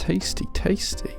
tasty, tasty.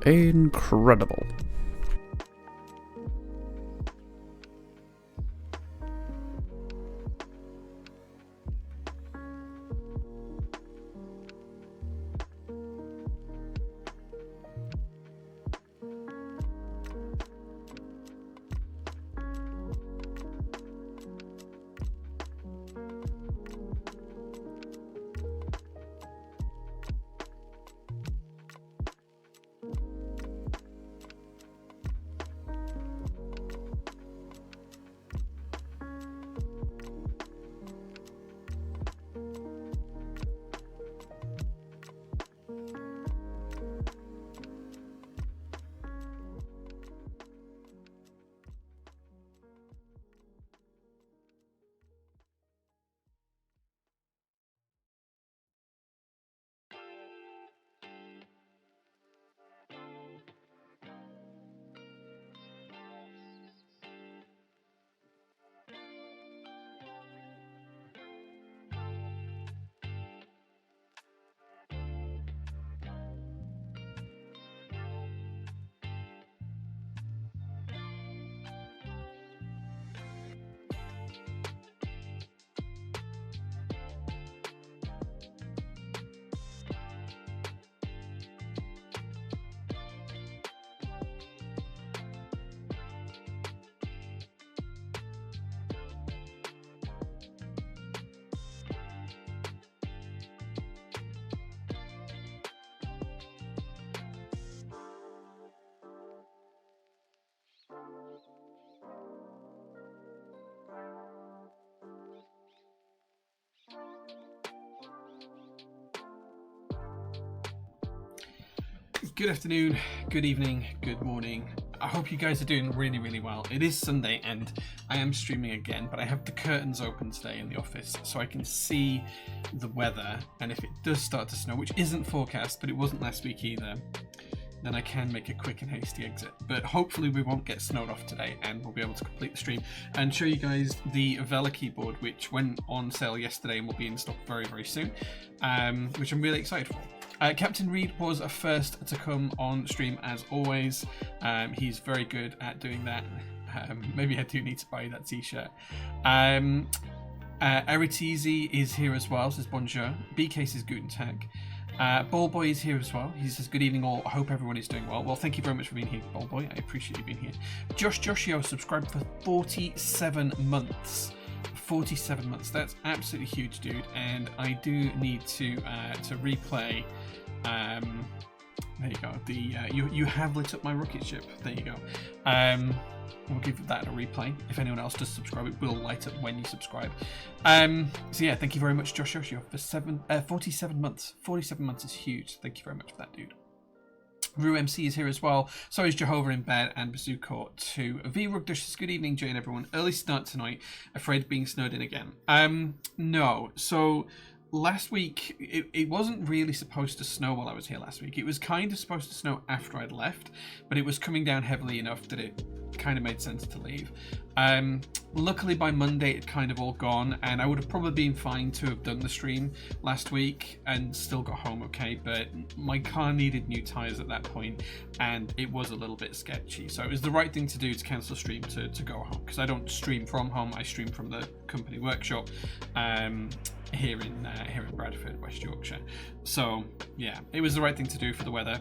Incredible. Good afternoon, good evening, good morning. I hope you guys are doing really, really well. It is Sunday and I am streaming again, but I have the curtains open today in the office so I can see the weather, and if it does start to snow, which isn't forecast, but it wasn't last week either, then I can make a quick and hasty exit. But hopefully we won't get snowed off today and we'll be able to complete the stream and show you guys the Vella keyboard, which went on sale yesterday and will be in stock very, very soon, which I'm really excited for. Captain Reed was a first to come on stream as always. He's very good at doing that. Maybe I do need to buy that t-shirt. Eritizi is here as well, says bonjour. BK says guten tag. Ballboy is here as well. He says good evening all. I hope everyone is doing well. Well, thank you very much for being here, Ballboy. I appreciate you being here. Joshio subscribed for 47 months. 47 months. That's absolutely huge, dude. And I do need to replay. There you go. You have lit up my rocket ship. There you go. We'll give that a replay. If anyone else does subscribe, it will light up when you subscribe. So yeah, thank you very much, Josh Yoshio, for 47 months. 47 months is huge. Thank you very much for that, dude. Rue MC is here as well. So is Jehovah in bed and Bazooka too. V Rugdush says good evening, Jane, everyone. Early start tonight. Afraid of being snowed in again. No. So last week, it wasn't really supposed to snow while I was here last week. It was kind of supposed to snow after I'd left, but it was coming down heavily enough that it kind of made sense to leave. Luckily by Monday it kind of all gone, and I would have probably been fine to have done the stream last week and still got home okay, but my car needed new tires at that point and it was a little bit sketchy, so it was the right thing to do to cancel stream to go home, because I don't stream from home, I stream from the company workshop here in Bradford, West Yorkshire. So yeah, it was the right thing to do for the weather.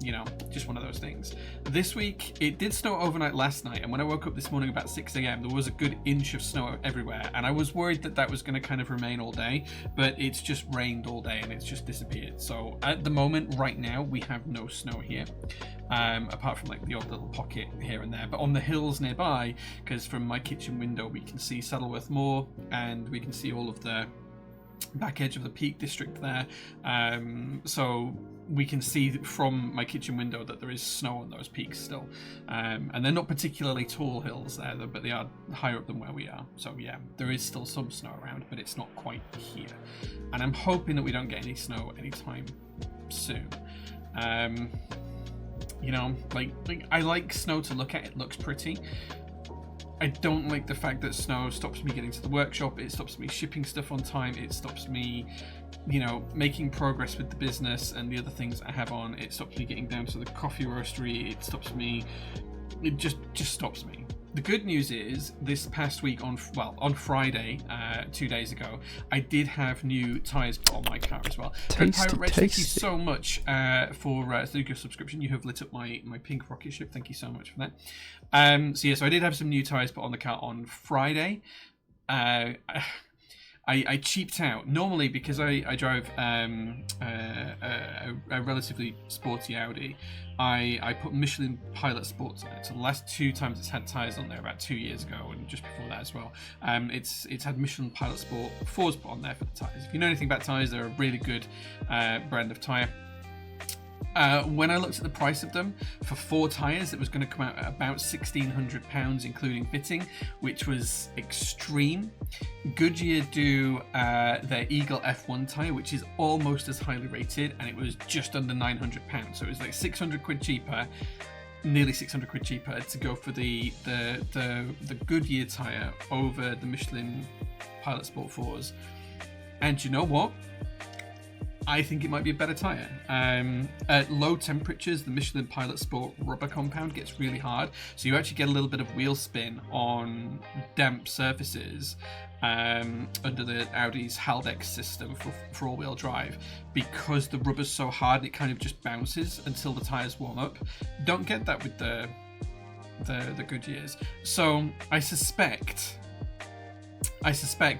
You know, just one of those things. This week, it did snow overnight last night, and when I woke up this morning about 6 a.m, there was a good inch of snow everywhere, and I was worried that that was going to kind of remain all day, but it's just rained all day and it's just disappeared. So at the moment, right now, we have no snow here, apart from like the odd little pocket here and there. But on the hills nearby, because from my kitchen window, we can see Saddleworth Moor, and we can see all of the back edge of the Peak District there. So we can see from my kitchen window that there is snow on those peaks still, and they're not particularly tall hills there, but they are higher up than where we are. So yeah, there is still some snow around, but it's not quite here, and I'm hoping that we don't get any snow anytime soon. You know, like I like snow to look at. It looks pretty. I don't like the fact that snow stops me getting to the workshop, it stops me shipping stuff on time, it stops me, you know, making progress with the business and the other things I have on, it stops me getting down to the coffee roastery, it stops me, it just stops me. The good news is, this past week on Friday, 2 days ago, I did have new tyres put on my car as well. Pirate Red, thank you so much for your subscription. You have lit up my pink rocket ship. Thank you so much for that. So yeah, so I did have some new tyres put on the car on Friday. I cheaped out. Normally, because I drive a relatively sporty Audi, I put Michelin Pilot Sports on it. So the last 2 times it's had tyres on there, about 2 years ago, and just before that as well. It's had Michelin Pilot Sport 4s put on there for the tyres. If you know anything about tyres, they're a really good brand of tyre. When I looked at the price of them, for 4 tyres, it was going to come out at about £1,600, including fitting, which was extreme. Goodyear do their Eagle F1 tyre, which is almost as highly rated, and it was just under £900. So it was like 600 quid cheaper, nearly 600 quid cheaper, to go for the Goodyear tyre over the Michelin Pilot Sport 4s. And you know what? I think it might be a better tyre. At low temperatures, the Michelin Pilot Sport rubber compound gets really hard, so you actually get a little bit of wheel spin on damp surfaces under the Audi's Haldex system for all-wheel drive, because the rubber's so hard it kind of just bounces until the tyres warm up. Don't get that with the Goodyears. So I suspect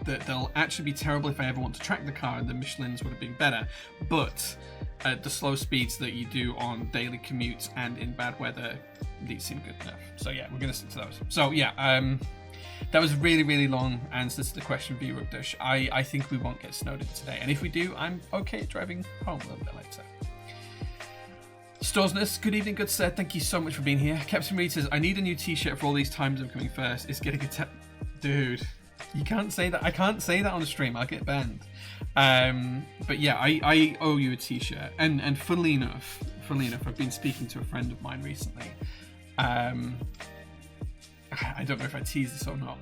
that they'll actually be terrible if I ever want to track the car, and the Michelins would have been better. But at the slow speeds that you do on daily commutes and in bad weather, these seem good enough. So yeah, we're going to stick to those. So yeah, that was a really, really long answer to the question, V Rugdush. I think we won't get snowed in today, and if we do, I'm okay at driving home a little bit later. Storesness, good evening, good sir. Thank you so much for being here. Captain Reed says, I need a new t-shirt for all these times I'm coming first. It's getting a dude. You can't say that. I can't say that on the stream. I'll get banned. But yeah, I owe you a t-shirt. And funnily enough, I've been speaking to a friend of mine recently. I don't know if I tease this or not.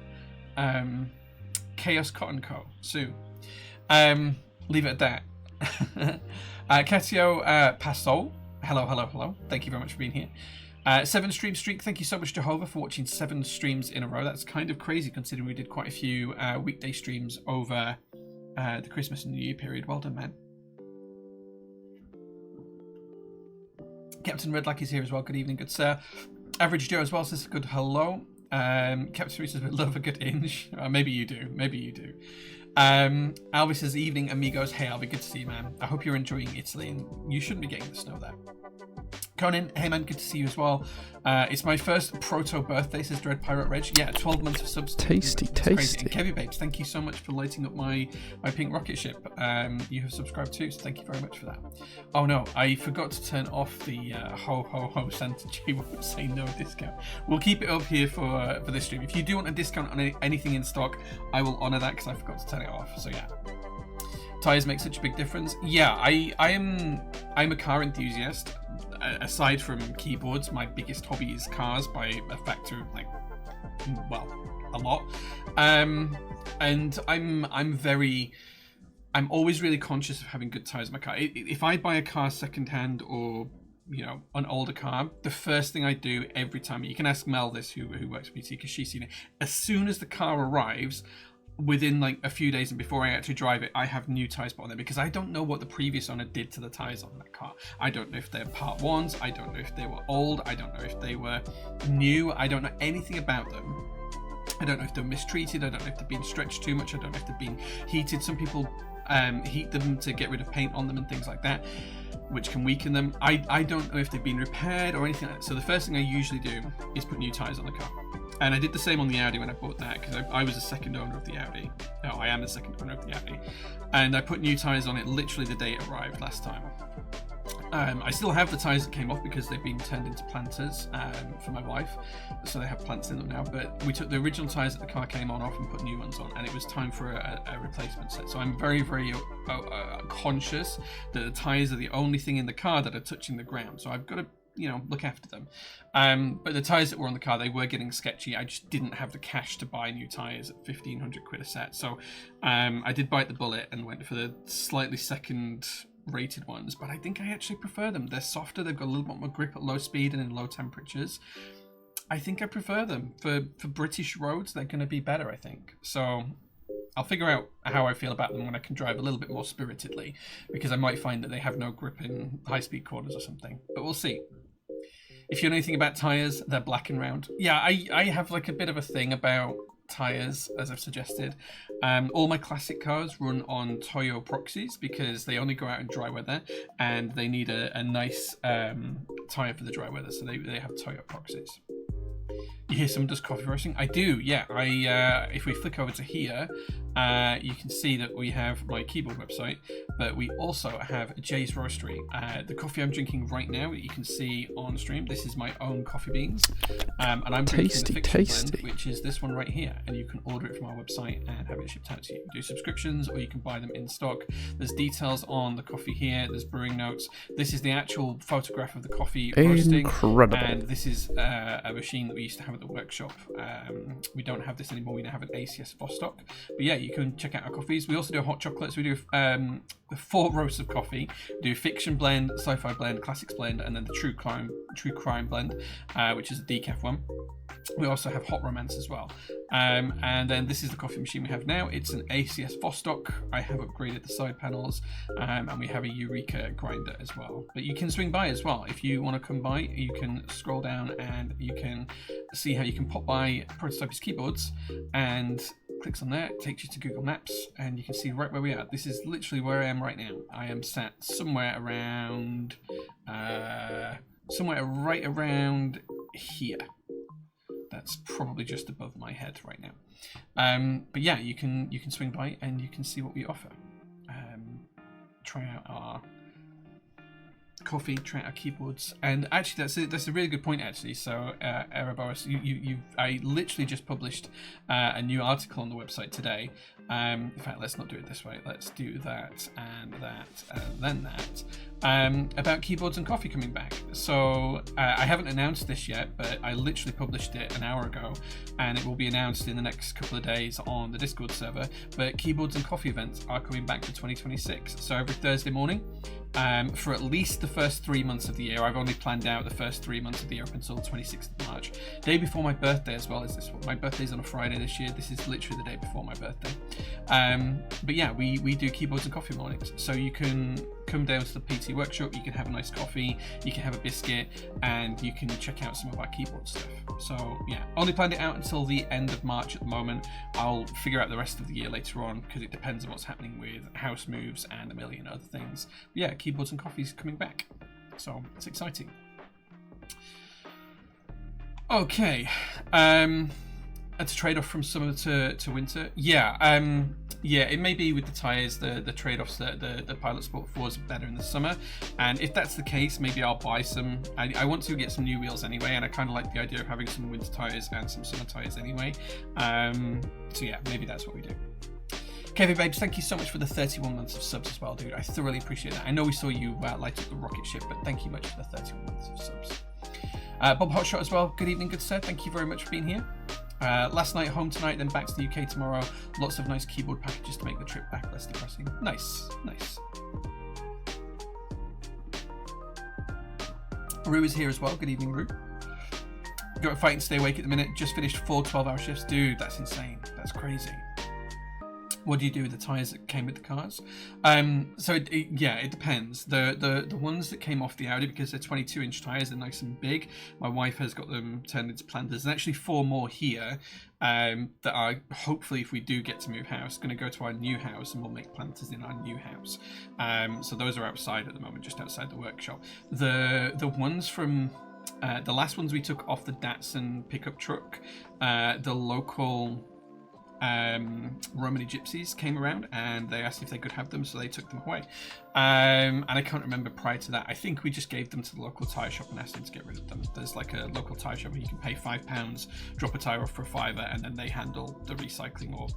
Chaos Cotton Co. soon. Leave it at that. Casio Pasol. Hello. Thank you very much for being here. 7 stream streak. Thank you so much, Jehovah, for watching 7 streams in a row. That's kind of crazy considering we did quite a few weekday streams over the Christmas and New Year period. Well done, man. Captain Redlack is here as well. Good evening, good sir. Average Joe as well says good hello. Captain Reese says we love a good inch. Maybe you do. Maybe you do. Alvi says evening, amigos. Hey, Alvi, good to see you, man. I hope you're enjoying Italy, and you shouldn't be getting the snow there. Conan, hey man, good to see you as well. It's my first proto birthday, says Dread Pirate Reg. Yeah, 12 months of subs. Tasty. And Kevy Babes, thank you so much for lighting up my pink rocket ship. You have subscribed too, so thank you very much for that. Oh no, I forgot to turn off the ho ho ho Santa G won't say no discount. We'll keep it up here for this stream. If you do want a discount on anything in stock, I will honour that because I forgot to turn it off. So yeah. Tires make such a big difference. Yeah, I'm a car enthusiast. Aside from keyboards, my biggest hobby is cars by a factor of a lot. And I'm always really conscious of having good tires in my car. If I buy a car secondhand or an older car, the first thing I do every time, you can ask Mel this, who works for BT, because she's seen it. As soon as the car arrives, within like a few days and before I actually drive it, I have new tires put on there because I don't know what the previous owner did to the tires on that car. I don't know if they're Part 1s, I don't know if they were old, I don't know if they were new, I don't know anything about them. I don't know if they're mistreated, I don't know if they've been stretched too much, I don't know if they've been heated. Some people heat them to get rid of paint on them and things like that, which can weaken them. I don't know if they've been repaired or anything like that. So the first thing I usually do is put new tires on the car. And I did the same on the Audi when I bought that, because I was a second owner of the Audi. No, I am the second owner of the Audi. And I put new tyres on it literally the day it arrived last time. I still have the tyres that came off because they've been turned into planters for my wife. So they have plants in them now. But we took the original tyres that the car came on off and put new ones on. And it was time for a replacement set. So I'm very, very conscious that the tyres are the only thing in the car that are touching the ground. So I've got to look after them. But the tyres that were on the car, they were getting sketchy. I just didn't have the cash to buy new tyres at 1,500 quid a set. So I did bite the bullet and went for the slightly second rated ones, but I think I actually prefer them. They're softer, they've got a little bit more grip at low speed and in low temperatures. I think I prefer them. For British roads, they're going to be better, I think. So I'll figure out how I feel about them when I can drive a little bit more spiritedly, because I might find that they have no grip in high-speed corners or something. But we'll see. If you know anything about tyres, they're black and round. Yeah, I have like a bit of a thing about tyres, as I've suggested. All my classic cars run on Toyo proxies because they only go out in dry weather and they need a nice tyre for the dry weather, so they have Toyo proxies. You hear someone does coffee roasting? I do, yeah. If we flick over to here, you can see that we have my keyboard website, but we also have Jay's Roastery. The coffee I'm drinking right now, you can see on stream, this is my own coffee beans. And I'm drinking the Fiction Blend, which is this one right here. And you can order it from our website and have it shipped out to you. You can do subscriptions or you can buy them in stock. There's details on the coffee here. There's brewing notes. This is the actual photograph of the coffee roasting. Incredible. And this is a machine that we used to have at the workshop. We don't have this anymore. We now have an ACS Vostok. But yeah, you can check out our coffees. We also do hot chocolates. We do 4 roasts of coffee. We do Fiction Blend, Sci-Fi Blend, Classics Blend, and then the True Crime Blend, which is a decaf one. We also have Hot Romance as well. And then this is the coffee machine we have now. It's an ACS Vostok. I have upgraded the side panels, and we have a Eureka grinder as well. But you can swing by as well. If you want to come by, you can scroll down and you can see how you can pop by Prototypist Keyboards, and clicks on there, it takes you to Google Maps, and you can see right where we are. This is literally where I am right now. I am sat somewhere around, somewhere right around here. That's probably just above my head right now. But yeah, you can swing by and you can see what we offer. Try out our coffee, try out our keyboards, and actually that's a really good point actually. So Erebos, I literally just published a new article on the website today In fact, let's not do it this way. Let's do that and then that. About keyboards and coffee coming back. So I haven't announced this yet, but I literally published it an hour ago, and it will be announced in the next couple of days on the Discord server. But keyboards and coffee events are coming back for 2026. So every Thursday morning, for at least the first 3 months of the year. I've only planned out the first 3 months of the year up until the 26th of March. Day before my birthday as well. Is this one? My birthday's on a Friday this year. This is literally the day before my birthday. But yeah, we do keyboards and coffee mornings. So you can come down to the PT workshop, you can have a nice coffee, you can have a biscuit, and you can check out some of our keyboard stuff. So yeah, only planned it out until the end of March at the moment. I'll figure out the rest of the year later on, because it depends on what's happening with house moves and a million other things. But yeah, keyboards and coffee's coming back, so it's exciting. Okay, it's a trade-off from summer to winter. Yeah, it may be with the tyres, the trade-offs that the Pilot Sport 4s are better in the summer, and if that's the case, maybe I'll buy some. I want to get some new wheels anyway, and I kind of like the idea of having some winter tyres and some summer tyres anyway. So yeah, maybe that's what we do. Kevin Babes, thank you so much for the 31 months of subs as well, dude. I thoroughly appreciate that. I know we saw you light up the rocket ship, but thank you much for the 31 months of subs. Bob Hotshot as well, good evening, good sir. Thank you very much for being here. Last night, home tonight, then back to the UK tomorrow. Lots of nice keyboard packages to make the trip back less depressing. Nice, nice. Rue is here as well. Good evening, Rue. Got a fight and stay awake at the minute. Just finished 4 12-hour shifts. Dude, that's insane. That's crazy. What do you do with the tyres that came with the cars? So it depends. The ones that came off the Audi, because they're 22-inch tyres, they're nice and big. My wife has got them turned into planters. There's actually 4 more here that are, hopefully, if we do get to move house, going to go to our new house, and we'll make planters in our new house. So those are outside at the moment, just outside the workshop. The ones from the last ones we took off the Datsun pickup truck, the local Romany gypsies came around and they asked if they could have them, so they took them away. And I can't remember prior to that. I think we just gave them to the local tyre shop and asked them to get rid of them. There's like a local tyre shop where you can pay £5, drop a tyre off for a £5, and then they handle the recycling or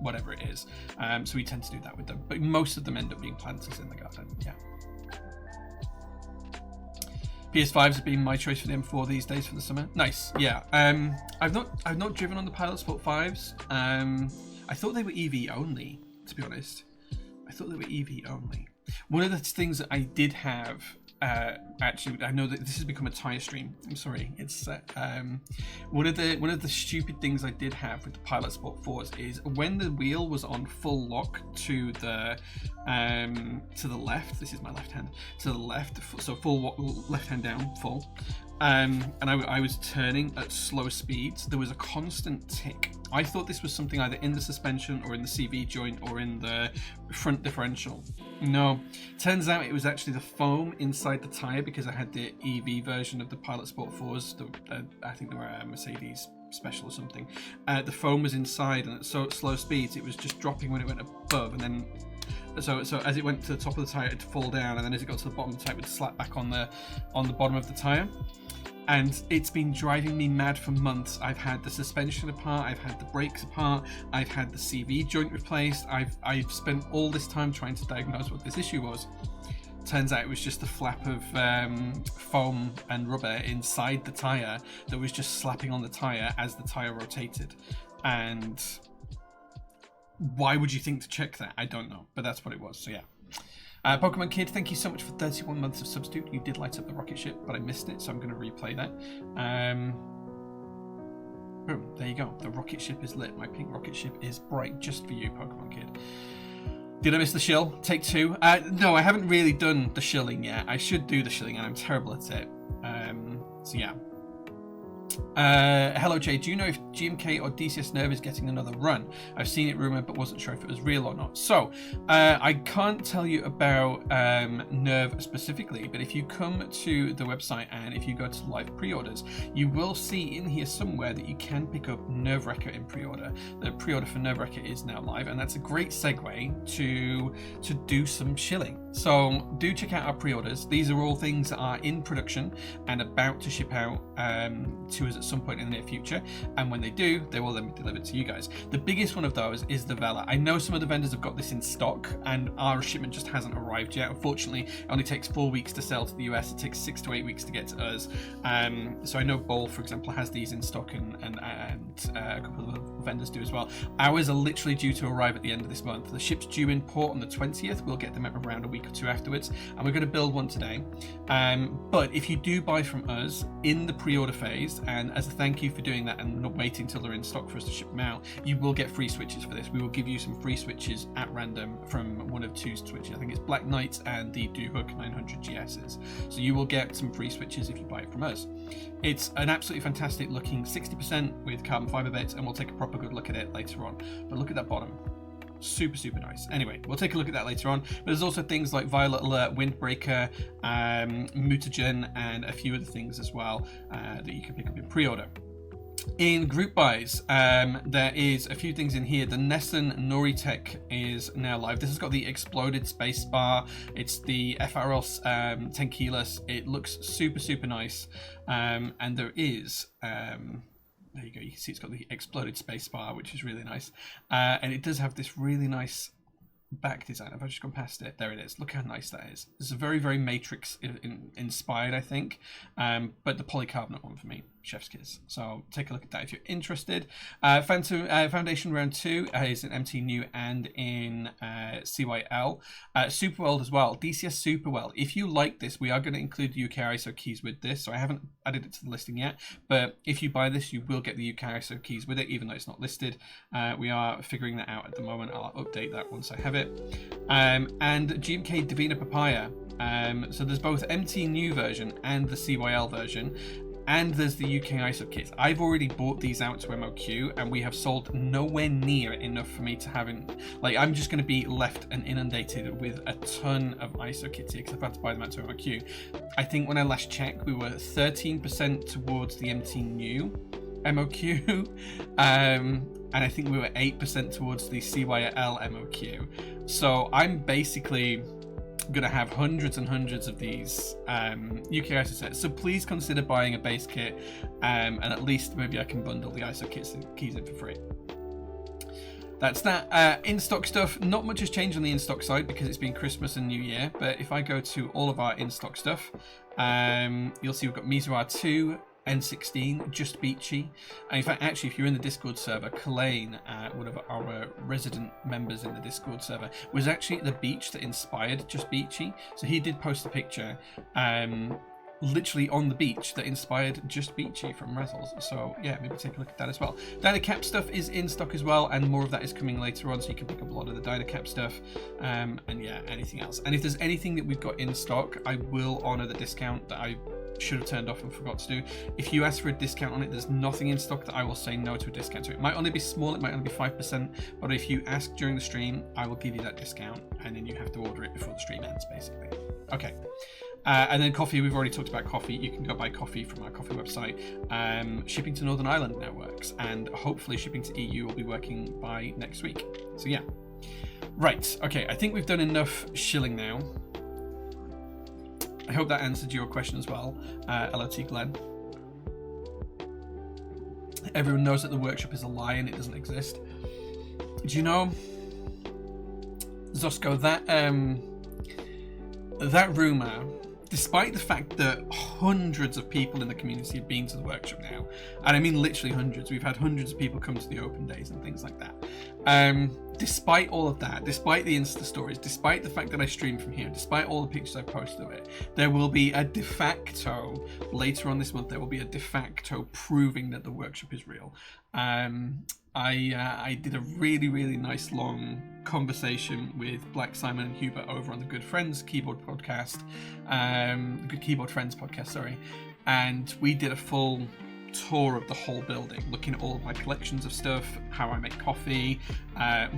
whatever it is. So we tend to do that with them, but most of them end up being planters in the garden. Yeah. PS5s have been my choice for the M4 these days for the summer. Nice, yeah. I've not driven on the Pilot Sport 5s. I thought they were EV only, to be honest. I thought they were EV only. One of the things that I did have, actually, I know that this has become a tyre stream. I'm sorry. It's one of the stupid things I did have with the Pilot Sport 4s is when the wheel was on full lock to the left. This is my left hand to the left, so full left hand down, full. And I was turning at slow speeds. There was a constant tick. I thought this was something either in the suspension or in the CV joint or in the front differential. No, turns out it was actually the foam inside the tyre, because I had the EV version of the Pilot Sport 4s. I think they were a Mercedes special or something. The foam was inside, and at so slow speeds, it was just dropping when it went above, and then so as it went to the top of the tyre, it'd fall down, and then as it got to the bottom of the tyre, it would slap back on the bottom of the tyre. And it's been driving me mad for months. I've had the suspension apart, I've had the brakes apart, I've had the CV joint replaced. I've spent all this time trying to diagnose what this issue was. Turns out it was just the flap of foam and rubber inside the tyre that was just slapping on the tyre as the tyre rotated. And why would you think to check that? I don't know, but that's what it was. So yeah. Pokemon Kid, thank you so much for 31 months of substitute. You did light up the rocket ship, but I missed it, so I'm going to replay that. Boom, there you go. The rocket ship is lit. My pink rocket ship is bright just for you, Pokemon Kid. Did I miss the shill? Take 2. No, I haven't really done the shilling yet. I should do the shilling, and I'm terrible at it. So yeah. Hello Jay, do you know if GMK or DCS Nerve is getting another run? I've seen it rumoured but wasn't sure if it was real or not. So I can't tell you about Nerve specifically, but if you come to the website and if you go to live pre-orders, you will see in here somewhere that you can pick up Nerve Wrecker in pre-order. The pre-order for Nerve Wrecker is now live, and that's a great segue to do some shilling. So do check out our pre-orders. These are all things that are in production and about to ship out to us at some point in the near future, and when they do, they will then be delivered to you guys. The biggest one of those is the Vella. I know some of the vendors have got this in stock, and our shipment just hasn't arrived yet. Unfortunately, it only takes 4 weeks to sell to the US. It takes 6 to 8 weeks to get to us. So I know Bowl, for example, has these in stock, and a couple of other vendors do as well. Ours are literally due to arrive at the end of this month. The ship's due in port on the 20th. We'll get them around a week or two afterwards, and we're going to build one today. But if you do buy from us in the pre-order phase, and as a thank you for doing that and not waiting till they're in stock for us to ship them out, you will get free switches for this. We will give you some free switches at random from one of two switches. I think it's Black Knight and the Duhook 900 GSs. So you will get some free switches if you buy it from us. It's an absolutely fantastic looking 60% with carbon fiber bits, and we'll take a proper good look at it later on. But look at that bottom. Super nice. Anyway, we'll take a look at that later on. But there's also things like Violet Alert, Windbreaker, Mutagen, and a few other things as well that you can pick up in pre-order. In group buys, there is a few things in here. The Nessun Noritech is now live. This has got the exploded space bar. It's the FRL 10 keyless. It looks super nice. And there is there you go, you can see it's got the exploded space bar, which is really nice. And it does have this really nice back design. I've just gone past it. There it is. Look how nice that is. It's a very Matrix inspired, I think. But the polycarbonate one for me, chef's kiss. So take a look at that if you're interested. Foundation Round 2 is in MT New and in CYL. Superweld as well. DCS Superweld. If you like this, we are going to include the UK ISO keys with this. So I haven't added it to the listing yet. But if you buy this, you will get the UK ISO keys with it, even though it's not listed. We are figuring that out at the moment. I'll update that once I have it. And GMK Divina Papaya. So there's both MT New version and the CYL version. And there's the UK ISO kits. I've already bought these out to MOQ, and we have sold nowhere near enough for me to have like, I'm just going to be left and inundated with a ton of ISO kits here because I've had to buy them out to MOQ. I think when I last checked, we were 13% towards the MT New MOQ, and I think we were 8% towards the CYL MOQ. So I'm basically gonna have hundreds and hundreds of these UK ISO sets, so please consider buying a base kit, and at least maybe I can bundle the ISO kits and keys in for free. That's that. In-stock stuff, not much has changed on the in-stock side because it's been Christmas and New Year, but if I go to all of our in-stock stuff, you'll see we've got Mizuwa 2, N16, Just Beachy. And in fact, actually, if you're in the Discord server, Kalain, one of our resident members in the Discord server, was actually at the beach that inspired Just Beachy. So he did post a picture literally on the beach that inspired Just Beachy from Razzles. So yeah, maybe take a look at that as well. Dynacap stuff is in stock as well, and more of that is coming later on, so you can pick up a lot of the Dynacap stuff, and yeah, anything else. And if there's anything that we've got in stock, I will honour the discount that I should have turned off and forgot to do. If you ask for a discount on it, there's nothing in stock that I will say no to a discount to. It might only be small, it might only be 5%, but if you ask during the stream, I will give you that discount, and then you have to order it before the stream ends, basically. Okay. And then coffee, we've already talked about coffee. You can go buy coffee from our coffee website. Shipping to Northern Ireland now works, and hopefully shipping to EU will be working by next week. So yeah. Right, okay, I think we've done enough shilling now. I hope that answered your question as well, LOT Glenn. Everyone knows that the workshop is a lie and it doesn't exist. Do you know, Zosco, that rumour, despite the fact that hundreds of people in the community have been to the workshop now, and I mean literally hundreds, we've had hundreds of people come to the open days and things like that. Despite all of that, despite the Insta stories, despite the fact that I stream from here, despite all the pictures I've posted of it, there will be a de facto, later on this month, there will be a de facto proving that the workshop is real. I did a really nice long conversation with Black, Simon and Hubert over on the Good Friends Keyboard podcast, Good Keyboard Friends podcast, sorry, and we did a full tour of the whole building, looking at all of my collections of stuff, how I make coffee,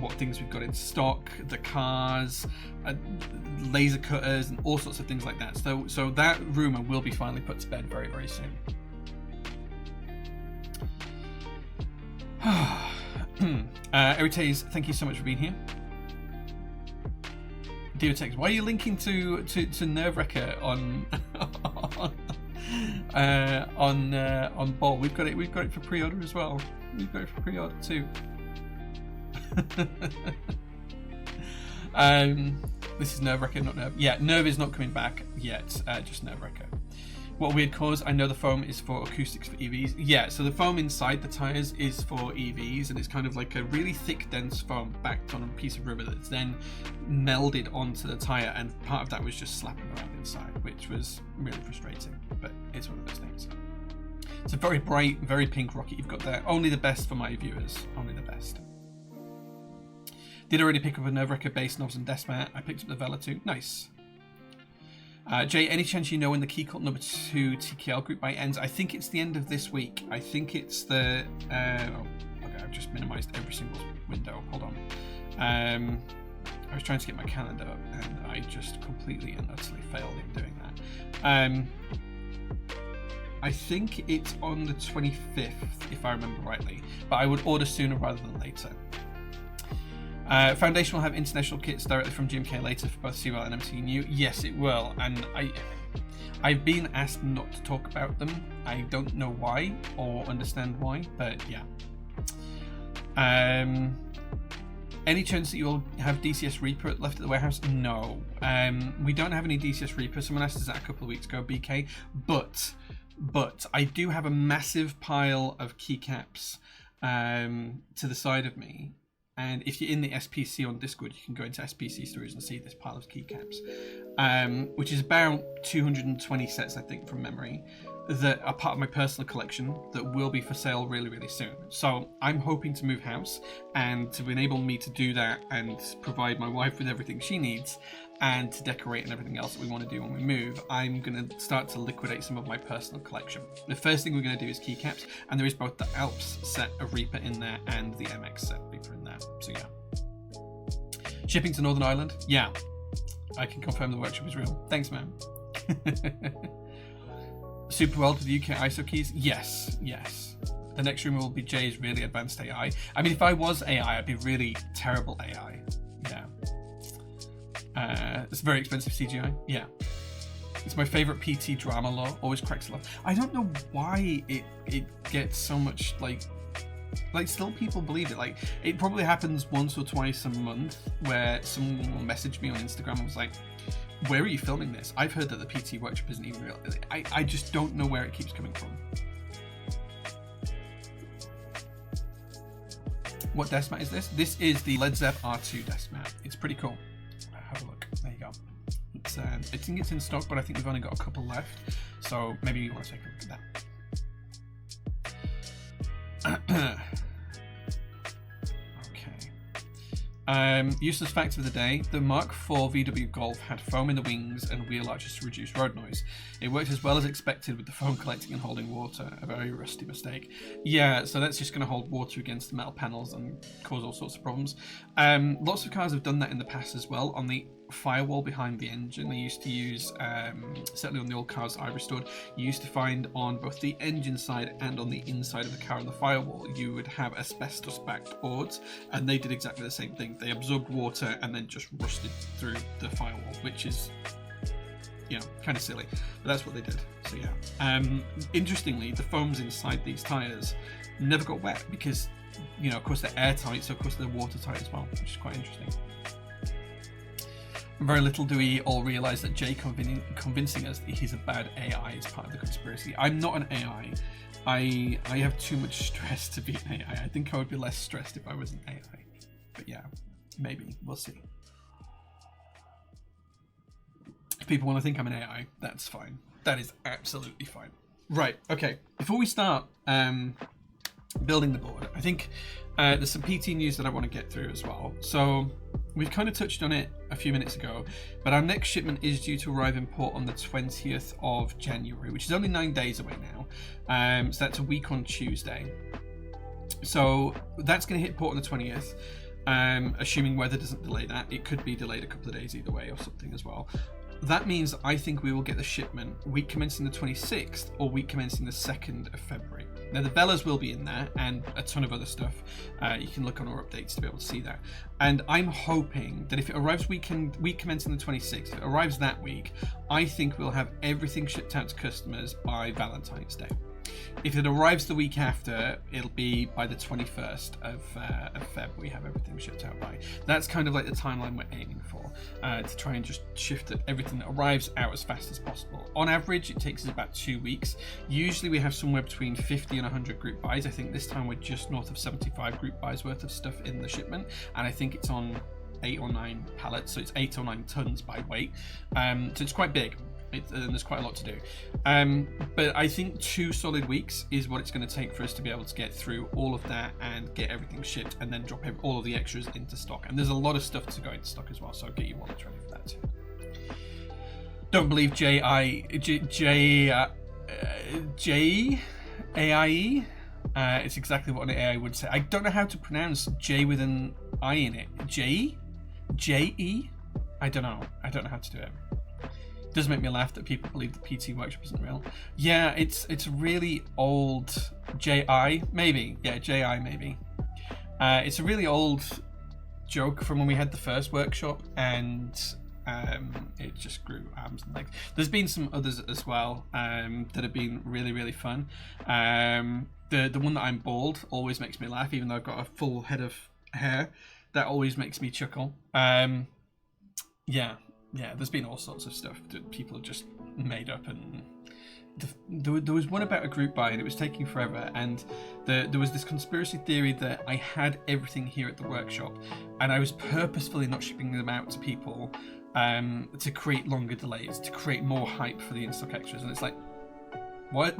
what things we've got in stock, the cars, laser cutters, and all sorts of things like that. So that rumour will be finally put to bed very soon. Erites, thank you so much for being here. Deotex, why are you linking to Nerve Wrecker on on Ball. We've got it for pre-order as well. We've got it for pre-order too. This is Nerve-wrecker, not Nerve. Yeah, Nerve is not coming back yet. Just Nerve-wrecker. What a weird cause. I know the foam is for acoustics for EVs. Yeah, so the foam inside the tires is for EVs, and it's kind of like a really thick, dense foam backed on a piece of rubber that's then melded onto the tire, and part of that was just slapping around inside, which was really frustrating, but it's one of those things. It's a very bright, very pink rocket you've got there. Only the best for my viewers. Only the best. Did already pick up a Nerve-wrecker base knobs and desk mat. I picked up the Vella too. Nice. Jay, any chance you know when the key cult number 2 TKL group buy ends? I think it's the end of this week. I think it's the... okay, I've just minimized every single window. Hold on. I was trying to get my calendar up, and I just completely and utterly failed in doing that. I think it's on the 25th, if I remember rightly. But I would order sooner rather than later. Foundation will have international kits directly from GMK later for both CWL and MCU. Yes, it will, and I've been asked not to talk about them. I don't know why or understand why, but yeah. Any chance that you'll have DCS Reaper left at the warehouse? No, we don't have any DCS Reaper. Someone asked us that a couple of weeks ago, BK, but I do have a massive pile of keycaps to the side of me. And if you're in the SPC on Discord, you can go into SPC Stories and see this pile of keycaps, which is about 220 sets, I think, from memory, that are part of my personal collection that will be for sale really, really soon. So I'm hoping to move house, and to enable me to do that and provide my wife with everything she needs and to decorate and everything else that we want to do when we move, I'm going to start to liquidate some of my personal collection. The first thing we're going to do is keycaps, and there is both the Alps set of Reaper in there and the MX set Reaper in there. So yeah. Shipping to Northern Ireland? Yeah. I can confirm the workshop is real. Thanks, man. Super well to the UK ISO keys? Yes, yes. The next room will be Jay's really advanced AI. I mean, if I was AI, I'd be really terrible AI. Yeah. It's very expensive CGI. Yeah. It's my favourite PT drama law. Always cracks a lot. I don't know why it gets so much, like still people believe it. Like, it probably happens once or twice a month where someone will message me on Instagram and was like, where are you filming this? I've heard that the PT workshop isn't even real. I just don't know where it keeps coming from. What desk mat is this? This is the Led Zepp R2 desk mat. It's pretty cool. Have a look. There you go. It's, I think it's in stock, but I think we've only got a couple left. So maybe you want to take a look at that. Okay. Useless fact of the day: the Mark IV VW Golf had foam in the wings and wheel arches to reduce road noise. It worked as well as expected with the foam collecting and holding water. A very rusty mistake. Yeah, so that's just going to hold water against the metal panels and cause all sorts of problems. Lots of cars have done that in the past as well. On the firewall behind the engine, they used to use, certainly on the old cars I restored, you used to find on both the engine side and on the inside of the car on the firewall, you would have asbestos backed boards, and they did exactly the same thing. They absorbed water and then just rusted through the firewall, which is, you know, kind of silly, but that's what they did. So yeah. Interestingly, the foams inside these tyres never got wet because, you know, of course they're airtight, so of course they're watertight as well, which is quite interesting. Very little do we all realise that Jay convincing us that he's a bad AI is part of the conspiracy. I'm not an AI. I have too much stress to be an AI. I think I would be less stressed if I was an AI. But yeah, maybe. We'll see. If people want to think I'm an AI, that's fine. That is absolutely fine. Right, okay. Before we start building the board, I think there's some PT news that I want to get through as well. So we've kind of touched on it a few minutes ago, but our next shipment is due to arrive in port on the 20th of January, which is only 9 days away now. So that's a week on Tuesday. So that's going to hit port on the 20th, assuming weather doesn't delay that. It could be delayed a couple of days either way or something as well. that means I think we will get the shipment week commencing the 26th or week commencing the 2nd of February. Now the Vellas will be in there and a ton of other stuff. You can look on our updates to be able to see that. And I'm hoping that if it arrives week commencing the 26th, if it arrives that week, I think we'll have everything shipped out to customers by Valentine's Day. If it arrives the week after, it'll be by the 21st of Feb. We have everything shipped out by. That's kind of like the timeline we're aiming for, to try and just shift everything that arrives out as fast as possible. On average, it takes us about 2 weeks. Usually we have somewhere between 50 and 100 group buys. I think this time we're just north of 75 group buys worth of stuff in the shipment, and I think it's on 8 or 9 pallets, so it's 8 or 9 tons by weight. So it's quite big. And there's quite a lot to do, but I think 2 solid weeks is what it's going to take for us to be able to get through all of that and get everything shipped and then drop all of the extras into stock. And there's a lot of stuff to go into stock as well, so I'll get you wallets ready for that too. Don't believe JAIE. It's exactly what an AI would say. I don't know how to pronounce J with an I in it. J-E? I don't know how to do it. It does make me laugh that people believe the PT Workshop isn't real. Yeah, it's really old. J-I, maybe. Yeah, J-I, maybe. It's a really old joke from when we had the first workshop, and it just grew arms and legs. There's been some others as well that have been really, really fun. The one that I'm bald always makes me laugh, even though I've got a full head of hair. That always makes me chuckle. Yeah, there's been all sorts of stuff that people have just made up, and there was one about a group buy, and it was taking forever, and there was this conspiracy theory that I had everything here at the workshop, and I was purposefully not shipping them out to people to create longer delays, to create more hype for the in-stock extras, and it's like, what?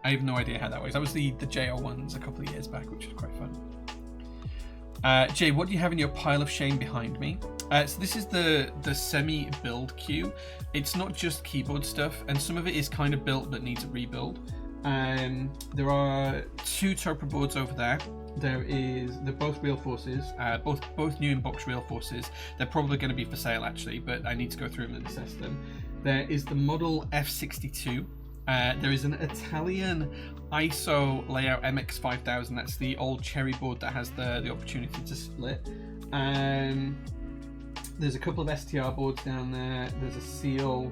I have no idea how that works. That was the JO ones a couple of years back, which was quite fun. Jay, what do you have in your pile of shame behind me? So this is the semi-build queue. It's not just keyboard stuff, and some of it is kind of built but needs a rebuild. There are 2 Topra boards over there. They're both Real Forces, both new in-box Real Forces. They're probably going to be for sale actually, but I need to go through them and assess them. There is the model F62. There is an Italian ISO layout MX5000. That's the old cherry board that has the opportunity to split. There's a couple of STR boards down there. There's a Seal.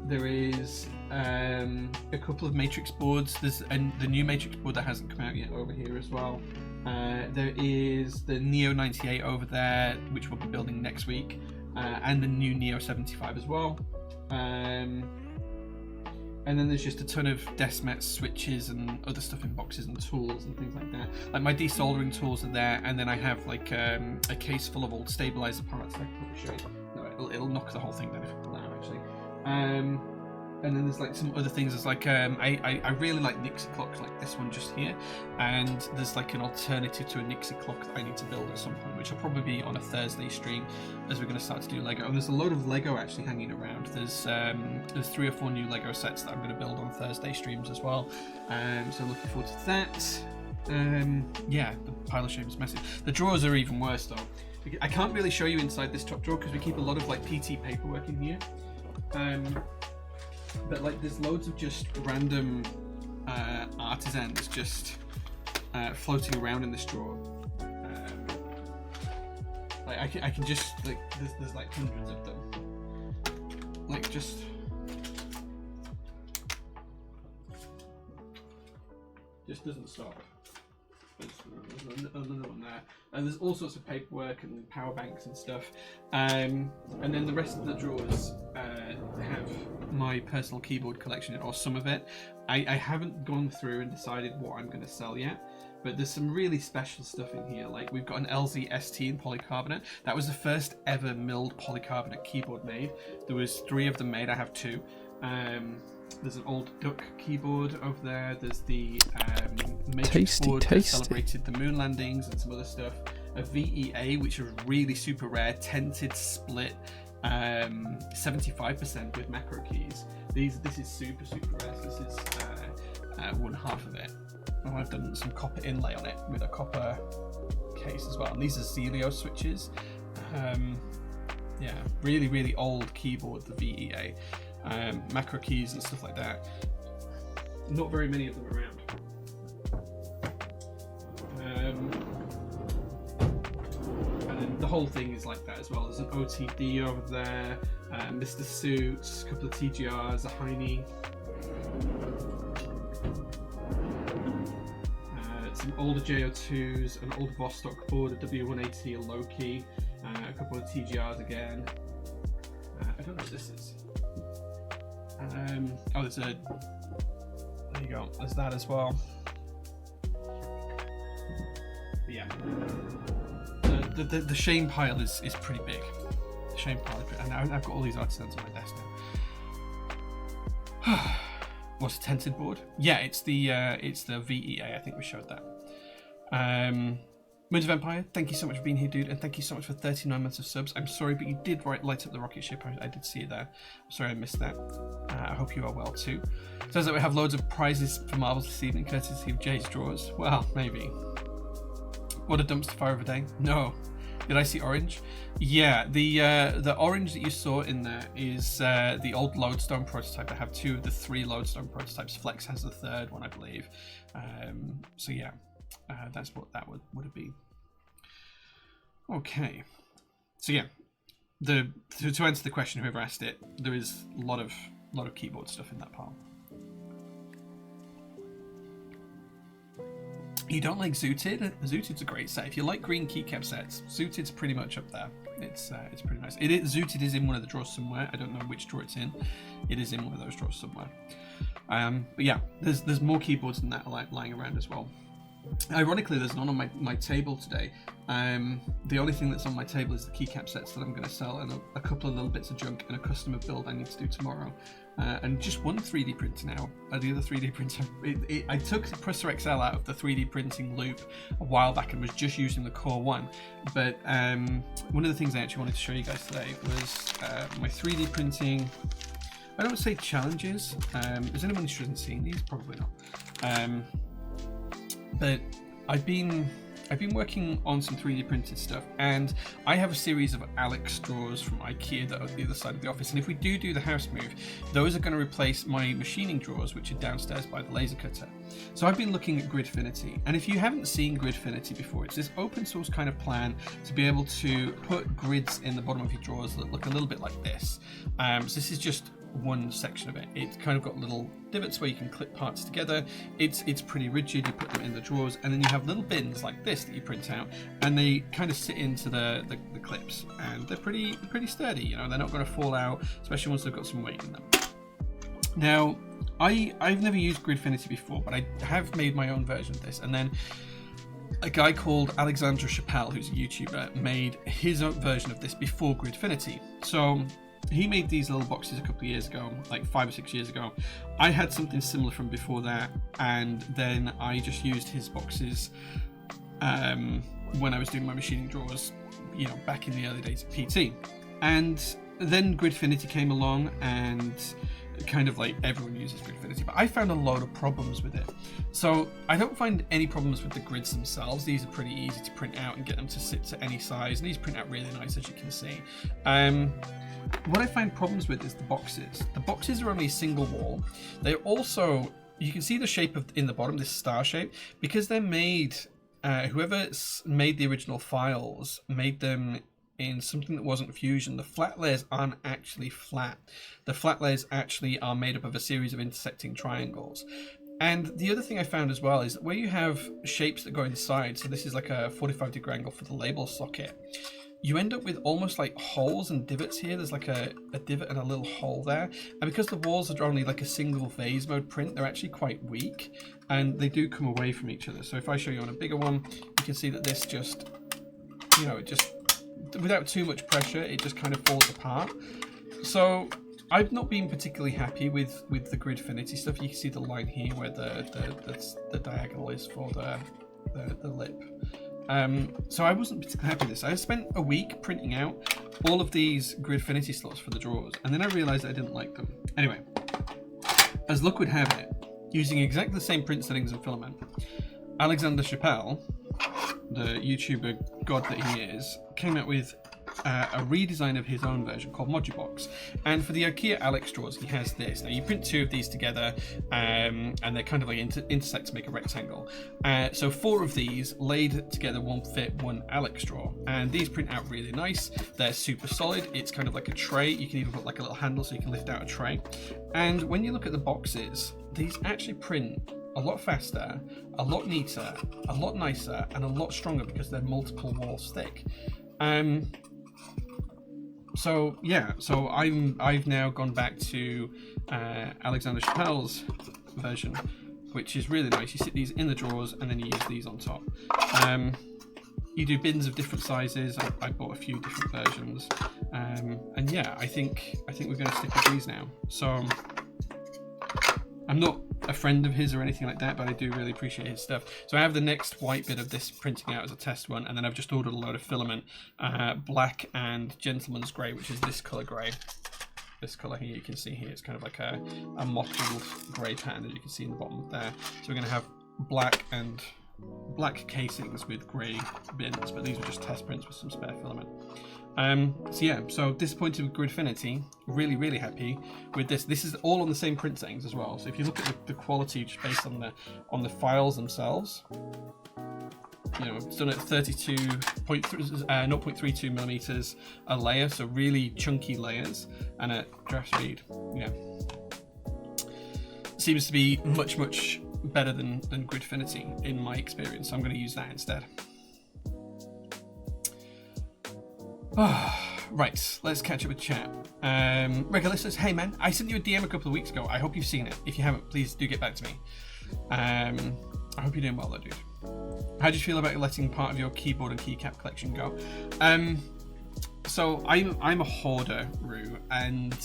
There is a couple of Matrix boards. There's the new Matrix board that hasn't come out yet over here as well. There is the Neo 98 over there, which we'll be building next week, and the new Neo 75 as well. And then there's just a ton of Desmet switches and other stuff in boxes and tools and things like that. Like my desoldering tools are there, and then I have like a case full of old stabilizer parts. I can probably show you. No, it'll knock the whole thing down if I pull it out actually. And then there's like some other things. There's like I really like Nixie clocks, like this one just here. And there's like an alternative to a Nixie clock that I need to build at some point, which will probably be on a Thursday stream as we're going to start to do Lego. And there's a load of Lego actually hanging around. There's 3 or 4 new Lego sets that I'm going to build on Thursday streams as well. So looking forward to that. Yeah, the pile of shame is massive. The drawers are even worse though. I can't really show you inside this top drawer because we keep a lot of like PT paperwork in here. But like there's loads of just random artisans just floating around in this drawer. Like I can just like there's like hundreds of them. Like just doesn't stop. There's another one there, and there's all sorts of paperwork and power banks and stuff. And then the rest of the drawers have my personal keyboard collection in, or some of it. I haven't gone through and decided what I'm going to sell yet, but there's some really special stuff in here. Like we've got an LZ ST in polycarbonate. That was the first ever milled polycarbonate keyboard made. There was 3 of them made. I have 2. There's an old duck keyboard over there. There's the Matrix board that celebrated the moon landings and some other stuff. A VEA, which is really super rare, tented split, 75% with macro keys. This is super rare. So this is 1/2 of it. And I've done some copper inlay on it with a copper case as well. And these are Zelio switches. Yeah, really, really old keyboard, the VEA. Macro keys and stuff like that. Not very many of them around. And then the whole thing is like that as well. There's an OTD over there, Mr. Suits, a couple of TGRs, a Heine. Some older JO2s, an old Vostok board, a W180, a Loki, a couple of TGRs again. I don't know what this is. Oh, there's a. There you go. There's that as well. But yeah. The shame pile is pretty big. The shame pile is pretty, and I've got all these artisans on my desk now. What's a tented board? Yeah, it's the VEA. I think we showed that. Moons of Empire, thank you so much for being here, dude, and thank you so much for 39 months of subs. I'm sorry, but you did light up the rocket ship. I did see it there. I'm sorry I missed that. I hope you are well too. Says that we have loads of prizes for marbles this evening, courtesy of Jay's drawers. Well, maybe. What a dumpster fire of a day. No. Did I see orange? Yeah, the orange that you saw in there is the old Lodestone prototype. I have 2 of the 3 Lodestone prototypes. Flex has the 3rd one, I believe. So yeah, that's what that would have been. Okay, so yeah, to answer the question, whoever asked it, there is a lot of keyboard stuff in that pile. You don't like Zooted? Zooted's a great set. If you like green keycap sets, Zooted's pretty much up there. It's pretty nice. Zooted is in one of the drawers somewhere. I don't know which drawer it's in. It is in one of those drawers somewhere. But yeah, there's more keyboards than that lying around as well. Ironically, there's none on my table today. The only thing that's on my table is the keycap sets that I'm going to sell, and a couple of little bits of junk, and a customer build I need to do tomorrow. And just one 3D printer now. The other 3D printer, I took the Prusa XL out of the 3D printing loop a while back and was just using the Core 1. But one of the things I actually wanted to show you guys today was my 3D printing. I don't say challenges. Is anyone interested in seeing these? Probably not. But I've been working on some 3D printed stuff, and I have a series of Alex drawers from IKEA that are at the other side of the office, and if we do the house move, those are going to replace my machining drawers, which are downstairs by the laser cutter. So I've been looking at Gridfinity, and if you haven't seen Gridfinity before, it's this open source kind of plan to be able to put grids in the bottom of your drawers that look a little bit like this. So this is just one section of it. It's kind of got little divots where you can clip parts together. It's pretty rigid. You put them in the drawers, and then you have little bins like this that you print out, and they kind of sit into the clips, and they're pretty sturdy. You know, they're not going to fall out, especially once they've got some weight in them. Now, I've never used Gridfinity before, but I have made my own version of this, and then a guy called Alexander Chappelle, who's a YouTuber, made his own version of this before Gridfinity. So he made these little boxes a couple of years ago, like 5 or 6 years ago. I had something similar from before that, and then I just used his boxes when I was doing my machining drawers, you know, back in the early days of PT. And then Gridfinity came along, and kind of like everyone uses Gridfinity, but I found a load of problems with it. So I don't find any problems with the grids themselves. These are pretty easy to print out and get them to sit to any size, and these print out really nice, as you can see. What I find problems with is the boxes. The boxes are only a single wall. They're also, you can see the shape in the bottom, this star shape, because they're made, whoever made the original files made them in something that wasn't Fusion. The flat layers aren't actually flat. The flat layers actually are made up of a series of intersecting triangles. And the other thing I found as well is that where you have shapes that go inside, so this is like a 45-degree angle for the label socket, you end up with almost like holes and divots here. There's like a divot and a little hole there. And because the walls are only like a single phase mode print, they're actually quite weak, and they do come away from each other. So if I show you on a bigger one, you can see that this just, you know, it just, without too much pressure, it just kind of falls apart. So I've not been particularly happy with the Gridfinity stuff. You can see the line here where the diagonal is for the lip. So I wasn't particularly happy with this. I spent a week printing out all of these Gridfinity slots for the drawers, and then I realized I didn't like them. Anyway, as luck would have it, using exactly the same print settings and filament, Alexander Chappelle, the YouTuber god that he is, came out with a redesign of his own version called Modubox. And for the IKEA Alex drawers, he has this. Now you print two of these together, and they're kind of like intersect to make a rectangle. So 4 of these laid together won't fit one Alex drawer, and these print out really nice. They're super solid. It's kind of like a tray. You can even put like a little handle so you can lift out a tray. And when you look at the boxes, these actually print a lot faster, a lot neater, a lot nicer, and a lot stronger because they're multiple walls thick. So yeah, so I've now gone back to Alexander Chappelle's version, which is really nice. You sit these in the drawers and then you use these on top. You do bins of different sizes. I bought a few different versions, and yeah, I think we're going to stick with these now. So I'm not a friend of his or anything like that, but I do really appreciate his stuff. So I have the next white bit of this printing out as a test one, and then I've just ordered a load of filament, black and gentleman's grey, which is this colour grey. This colour here, you can see here, it's kind of like a mottled grey pattern, as you can see in the bottom there. So we're going to have black casings with grey bins, but these are just test prints with some spare filament. So yeah, so disappointed with Gridfinity, really happy with this. This is all on the same print settings as well. So if you look at the quality just based on the files themselves, you know, it's done at 0.32 millimeters a layer, so really chunky layers, and at draft speed, yeah, seems to be much better than Gridfinity in my experience. So I'm going to use that instead. Right, let's catch up with chat. Regular listeners, hey man, I sent you a DM a couple of weeks ago. I hope you've seen it. If you haven't, please do get back to me. I hope you're doing well though, dude. How do you feel about letting part of your keyboard and keycap collection go? So I'm a hoarder, Rue, and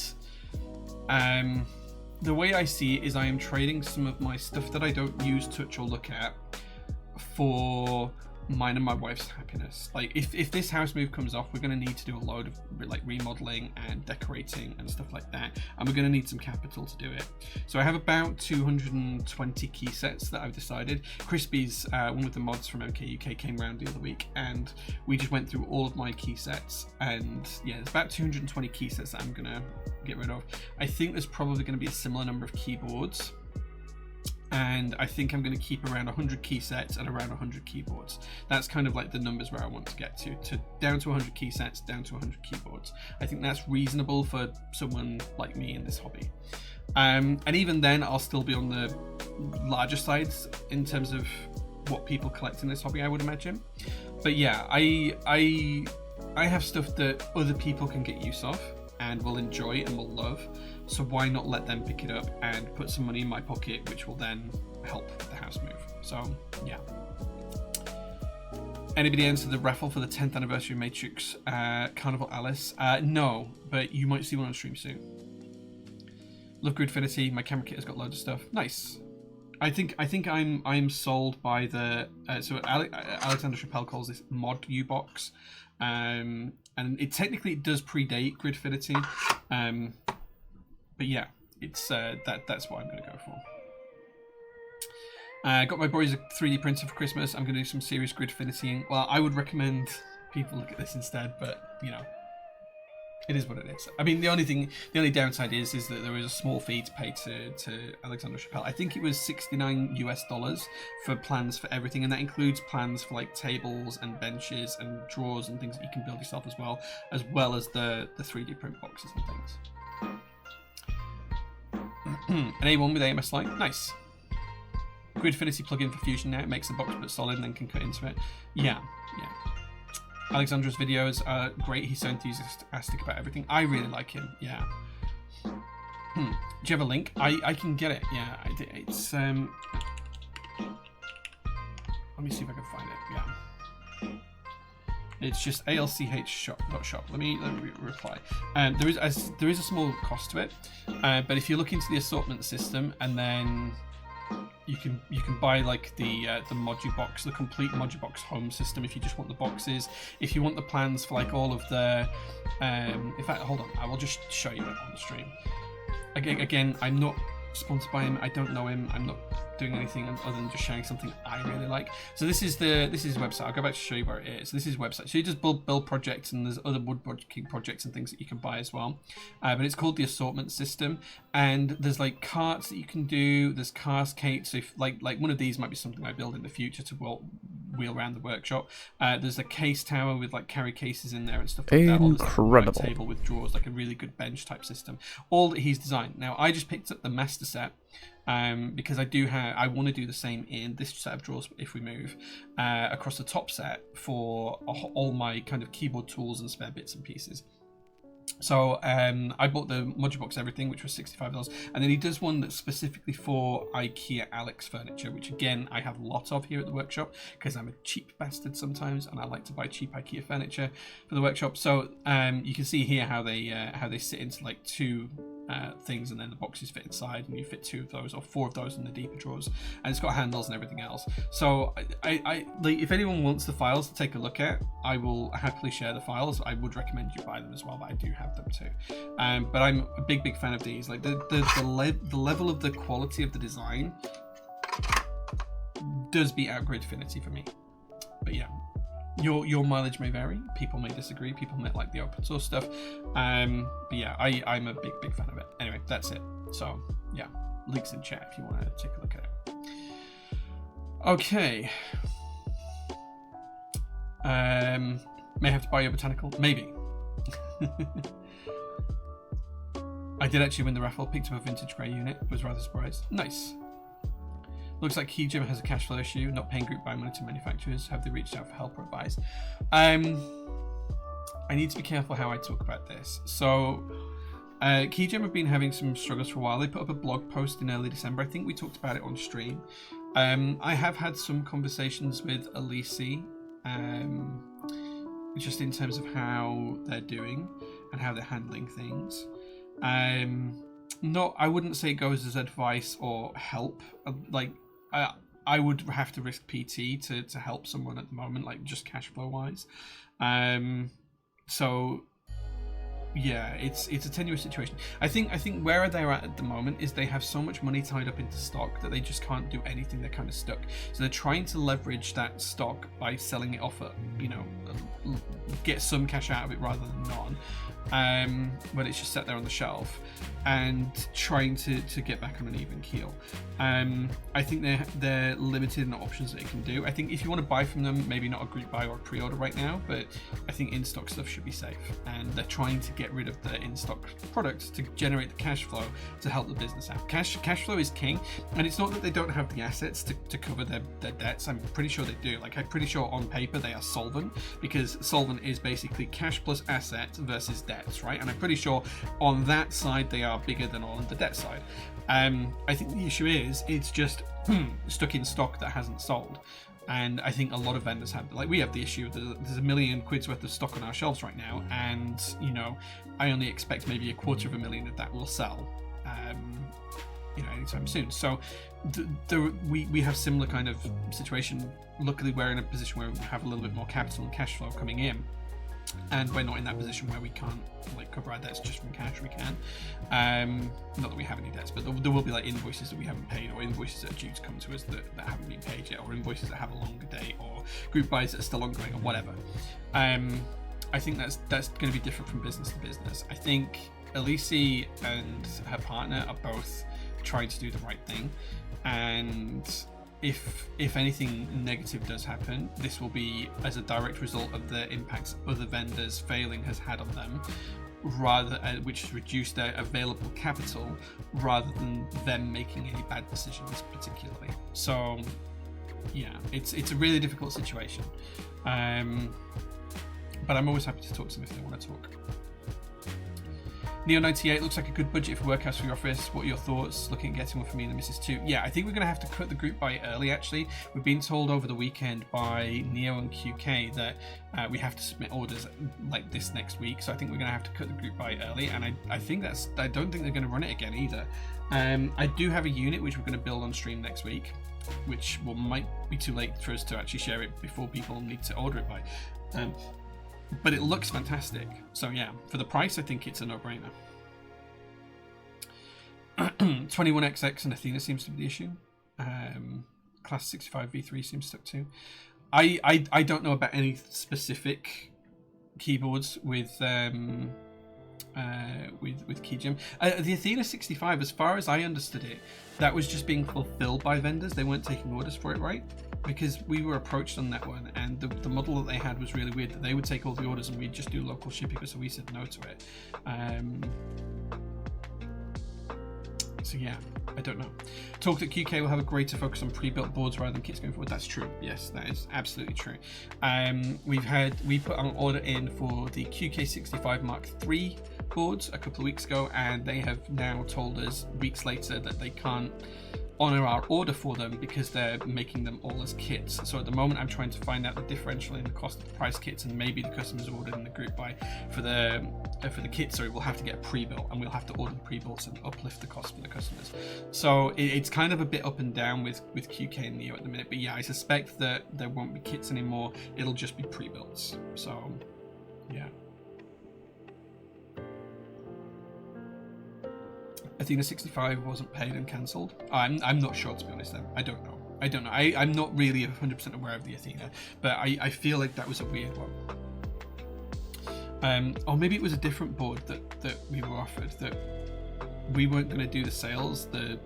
the way I see it is I am trading some of my stuff that I don't use, touch, or look at for mine and my wife's happiness. Like if this house move comes off, we're going to need to do a load of like remodeling and decorating and stuff like that, and we're going to need some capital to do it. So I have about 220 key sets that I've decided. Crispy's one with the mods from MKUK came around the other week, and we just went through all of my key sets, and yeah, there's about 220 key sets that I'm going to get rid of. I think there's probably going to be a similar number of keyboards, and I think I'm going to keep around 100 key sets and around 100 keyboards. That's kind of like the numbers where I want to get to down to 100 key sets, down to 100 keyboards. I think that's reasonable for someone like me in this hobby. And even then, I'll still be on the larger sides in terms of what people collect in this hobby, I would imagine. But yeah, I have stuff that other people can get use of and will enjoy and will love. So why not let them pick it up and put some money in my pocket, which will then help the house move. So yeah. Anybody enter the raffle for the 10th anniversary Matrix Carnival Alice? No, but you might see one on stream soon. Love Gridfinity. My camera kit has got loads of stuff. Nice. I think I'm sold by the so Alexander Chappelle calls this Mod U-Box, and it technically does predate Gridfinity. But yeah, it's that's what I'm going to go for. Got my boys a 3D printer for Christmas. I'm going to do some serious Gridfinitying. Well, I would recommend people look at this instead, but you know, it is what it is. I mean, the only downside is that there is a small fee to pay to Alexander Chappelle. I think it was $69 US for plans for everything, and that includes plans for like tables and benches and drawers and things that you can build yourself as well as the 3D print boxes and things. An A1 with AMS line, nice. Gridfinity plugin for Fusion now. It makes the box but solid and then can cut into it. Yeah. Alexandra's videos are great. He's so enthusiastic about everything. I really like him. Yeah. Do you have a link? I can get it. Yeah, it's let me see if I can find it. Yeah. It's just alchshop.shop. Let me reply. There is a small cost to it, but if you look into the assortment system, and then you can buy like the Modubox, the complete Modubox home system if you just want the boxes. If you want the plans for like all of the, in fact, hold on, I will just show you it on the stream. Again, I'm not sponsored by him. I don't know him. I'm not doing anything other than just sharing something I really like. So this is his website. I'll go back to show you where it is. This is his website. So he does build projects, and there's other woodworking projects and things that you can buy as well. But it's called the Assortment System, and there's like carts that you can do. There's caskates. So if like one of these might be something I build in the future to wheel around the workshop. There's a case tower with like carry cases in there and stuff like that. Incredible. Like a table with drawers, like a really good bench type system. All that he's designed. Now I just picked up the master set because I want to do the same in this set of drawers if we move across the top set for all my kind of keyboard tools and spare bits and pieces. So I bought the modular box everything, which was $65, and then he does one that's specifically for IKEA Alex furniture, which again I have a lot of here at the workshop because I'm a cheap bastard sometimes, and I like to buy cheap IKEA furniture for the workshop. So you can see here how they sit into like two things, and then the boxes fit inside, and you fit 2 of those or 4 of those in the deeper drawers, and it's got handles and everything else. So I like, if anyone wants the files to take a look at, I will happily share the files. I would recommend you buy them as well, but I do have them too. But I'm a big fan of these. Like the level of the quality of the design does beat out Gridfinity for me. But yeah, your mileage may vary. People may disagree. People may like the open source stuff. But yeah, I'm a big fan of it. Anyway, that's it. So yeah, links in chat if you want to take a look at it. Okay. May have to buy you a botanical. Maybe. I did actually win the raffle. Picked up a vintage grey unit. Was rather surprised. Nice. Looks like Keygen has a cash flow issue, not paying group buy money to manufacturers. Have they reached out for help or advice? I need to be careful how I talk about this. So, Keygen have been having some struggles for a while. They put up a blog post in early December. I think we talked about it on stream. I have had some conversations with Elise, just in terms of how they're doing and how they're handling things. I wouldn't say it goes as advice or help. Like, I would have to risk PT to help someone at the moment, like just cash flow wise. So yeah, it's a tenuous situation. I think where they're at the moment is they have so much money tied up into stock that they just can't do anything. They're kind of stuck. So they're trying to leverage that stock by selling it off at, get some cash out of it rather than none. But it's just sat there on the shelf and trying to get back on an even keel. I think they're limited in the options that they can do. I think if you want to buy from them, maybe not a group buy or a pre-order right now, but I think in-stock stuff should be safe, and they're trying to get rid of the in-stock products to generate the cash flow to help the business out. Cash flow is king, and it's not that they don't have the assets to cover their debts. I'm pretty sure they do. Like, I'm pretty sure on paper they are solvent, because solvent is basically cash plus assets versus debts, right? And I'm pretty sure on that side they are bigger than on the debt side. I think the issue is it's just stuck in stock that hasn't sold. And I think a lot of vendors have, like, we have the issue that there's $1 million worth of stock on our shelves right now, and I only expect maybe $250,000 of that will sell anytime soon. So we have similar kind of situation. Luckily, we're in a position where we have a little bit more capital and cash flow coming in, and we're not in that position where we can't cover our debts just from cash. We can, not that we have any debts, but there will be like invoices that we haven't paid, or invoices that are due to come to us that haven't been paid yet, or invoices that have a longer date, or group buys that are still ongoing, or whatever. I think that's going to be different from business to business. I think Elise and her partner are both trying to do the right thing, and if anything negative does happen, this will be as a direct result of the impacts other vendors failing has had on them, which has reduced their available capital rather than them making any bad decisions particularly. So yeah, it's a really difficult situation, but I'm always happy to talk to them if they want to talk. Neo98 looks like a good budget for workouts for your office. What are your thoughts? Looking at getting one for me and the missus too. Yeah, I think we're going to have to cut the group buy early, actually. We've been told over the weekend by Neo and QK that we have to submit orders like this next week. So I think we're going to have to cut the group buy early. And I don't think they're going to run it again either. I do have a unit which we're going to build on stream next week, which might be too late for us to actually share it before people need to order it by. But it looks fantastic. So yeah, for the price, I think it's a no-brainer. 21XX and Athena seems to be the issue. Class 65 V3 seems stuck too. I don't know about any specific keyboards with KeyGem. The Athena 65, as far as I understood it, that was just being fulfilled by vendors. They weren't taking orders for it, right? Because we were approached on that one, and the model that they had was really weird, that they would take all the orders and we'd just do local shipping, so we said no to it. So yeah, I don't know. Talk that QK will have a greater focus on pre-built boards rather than kits going forward. That's true. Yes, that is absolutely true. We put an order in for the QK65 Mark III boards a couple of weeks ago, and they have now told us weeks later that they can't honor our order for them because they're making them all as kits. So at the moment I'm trying to find out the differential in the cost of the price kits, and maybe the customers ordered in the group buy for the kits, so we'll have to get a pre-built, and we'll have to order the pre-builts and uplift the cost for the customers. So it's kind of a bit up and down with QK and Neo at the minute, but yeah, I suspect that there won't be kits anymore. It'll just be pre-builts. So yeah. Athena 65 wasn't paid and cancelled. I'm not sure, to be honest. Then I don't know. I'm not really 100% aware of the Athena, but I feel like that was a weird one. Or maybe it was a different board that we were offered, that we weren't going to do the sales. The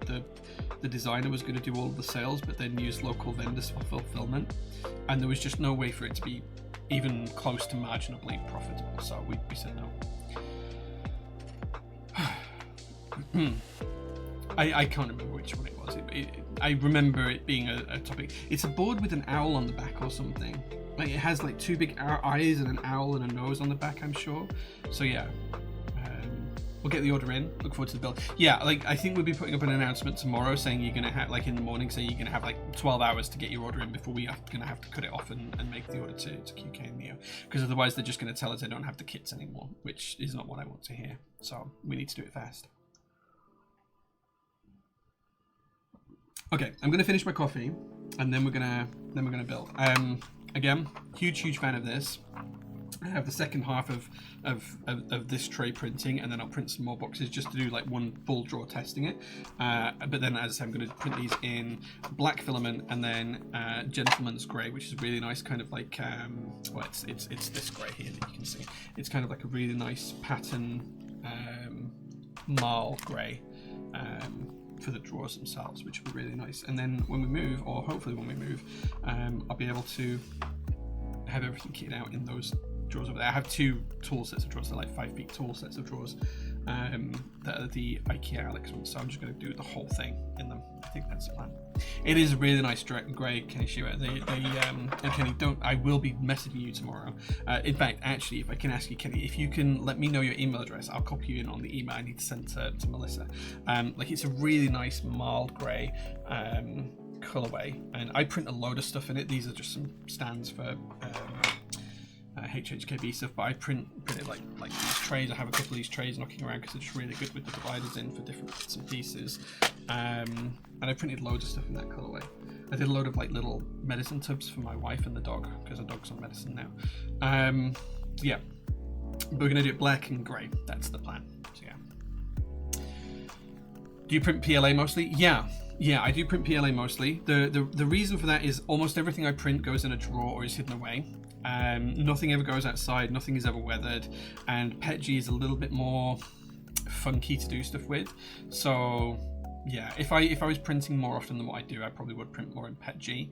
designer was going to do all of the sales, but then use local vendors for fulfillment, and there was just no way for it to be even close to marginally profitable. So we said no. I can't remember which one it was. I remember it being a topic. It's a board with an owl on the back or something. Like it has like two big eyes and an owl and a nose on the back, I'm sure. So yeah, we'll get the order in. Look forward to the build. Yeah, like I think we'll be putting up an announcement tomorrow saying you're gonna have, like in the morning, saying you're gonna have like 12 hours to get your order in before we are gonna have to cut it off and make the order to QK and Neo, because otherwise they're just gonna tell us they don't have the kits anymore, which is not what I want to hear. So we need to do it fast. Okay, I'm gonna finish my coffee, and then we're gonna build. Again, huge fan of this. I have the second half of this tray printing, and then I'll print some more boxes just to do like one full draw testing it. But then, as I said, I'm going to print these in black filament and then gentleman's grey, which is really nice, kind of like well, it's this grey here that you can see. It's kind of like a really nice pattern marl grey. For the drawers themselves, which will be really nice. And then when we move, or hopefully when we move, I'll be able to have everything kitted out in those drawers over there. I have two tall sets of drawers, they're like 5 feet tall sets of drawers, that are the IKEA Alex ones, so I'm just going to do the whole thing in them. I think that's the plan. It is a really nice grey, Kenny Shearer. And Kenny, I will be messaging you tomorrow. In fact, actually, if I can ask you, Kenny, if you can let me know your email address, I'll copy you in on the email I need to send to Melissa. Like it's a really nice mild grey colorway, and I print a load of stuff in it. These are just some stands for HHKB stuff, but I print it like these trays. I have a couple of these trays knocking around because they're just really good with the dividers in for different bits and pieces. And I printed loads of stuff in that colorway. I did a load of like little medicine tubs for my wife and the dog, because the dog's on medicine now. Yeah, but we're gonna do it black and grey. That's the plan. So yeah. Do you print PLA mostly? Yeah, I do print PLA mostly. The reason for that is almost everything I print goes in a drawer or is hidden away. Nothing ever goes outside, nothing is ever weathered, and PETG is a little bit more funky to do stuff with. So yeah, if I was printing more often than what I do, I probably would print more in PETG.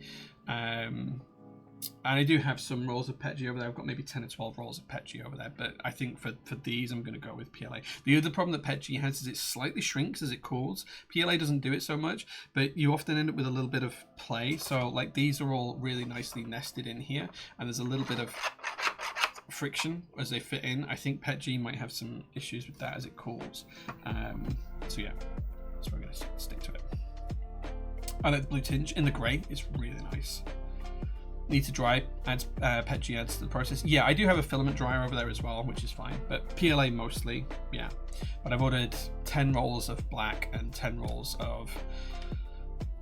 And I do have some rolls of PETG over there. I've got maybe 10 or 12 rolls of PETG over there, but I think for these I'm going to go with PLA. The other problem that PETG has is it slightly shrinks as it cools. PLA doesn't do it so much, but you often end up with a little bit of play. So like these are all really nicely nested in here, and there's a little bit of friction as they fit in. I think PETG might have some issues with that as it cools. So yeah, so we're going to stick to it. I like the blue tinge in the grey. It's really nice. Need to dry, adds PETG adds to the process. Yeah, I do have a filament dryer over there as well, which is fine, but PLA mostly, yeah. But I've ordered 10 rolls of black and 10 rolls of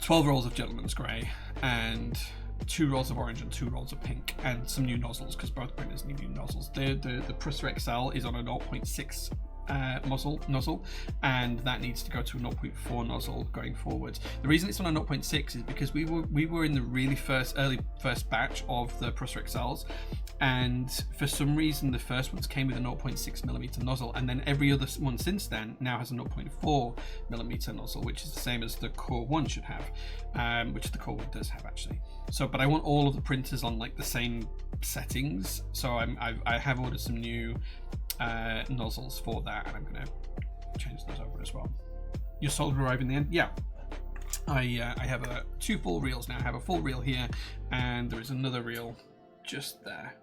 12 rolls of gentleman's grey, and 2 rolls of orange and 2 rolls of pink, and some new nozzles because both printers need new nozzles. The Prusa XL is on a 0.6 nozzle, and that needs to go to a 0.4 nozzle going forward. The reason it's on a 0.6 is because we were in the really early first batch of the Prusa XLs, and for some reason the first ones came with a 0.6mm nozzle, and then every other one since then now has a 0.4mm nozzle, which is the same as the Core 1 should have, which the Core 1 does have actually. So, but I want all of the printers on like the same settings, so I have ordered some new nozzles for that, and I'm going to change those over as well. Your solder arrived in the end? Yeah. I have two full reels now. I have a full reel here, and there is another reel just there.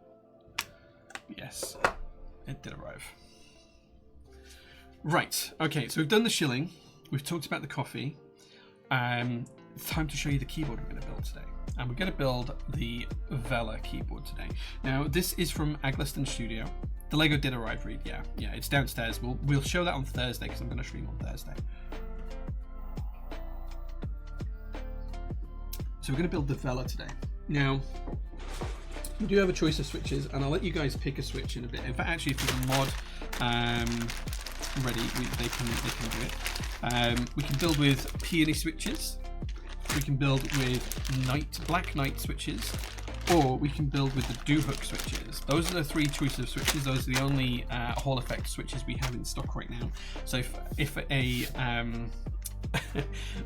Yes, it did arrive. Right, okay, so we've done the shilling, we've talked about the coffee. It's time to show you the keyboard we're going to build today. And we're going to build the Vella keyboard today. Now, this is from Agliston Studio. The Lego did arrive, Reed. Yeah, it's downstairs. We'll show that on Thursday because I'm going to stream on Thursday. So we're going to build the Vella today. Now, we do have a choice of switches, and I'll let you guys pick a switch in a bit. In fact, actually, if there's a mod ready, they can do it. We can build with peony switches. We can build with black knight switches, or we can build with the do-hook switches. Those are the three choices of switches. Those are the only Hall effect switches we have in stock right now. So if a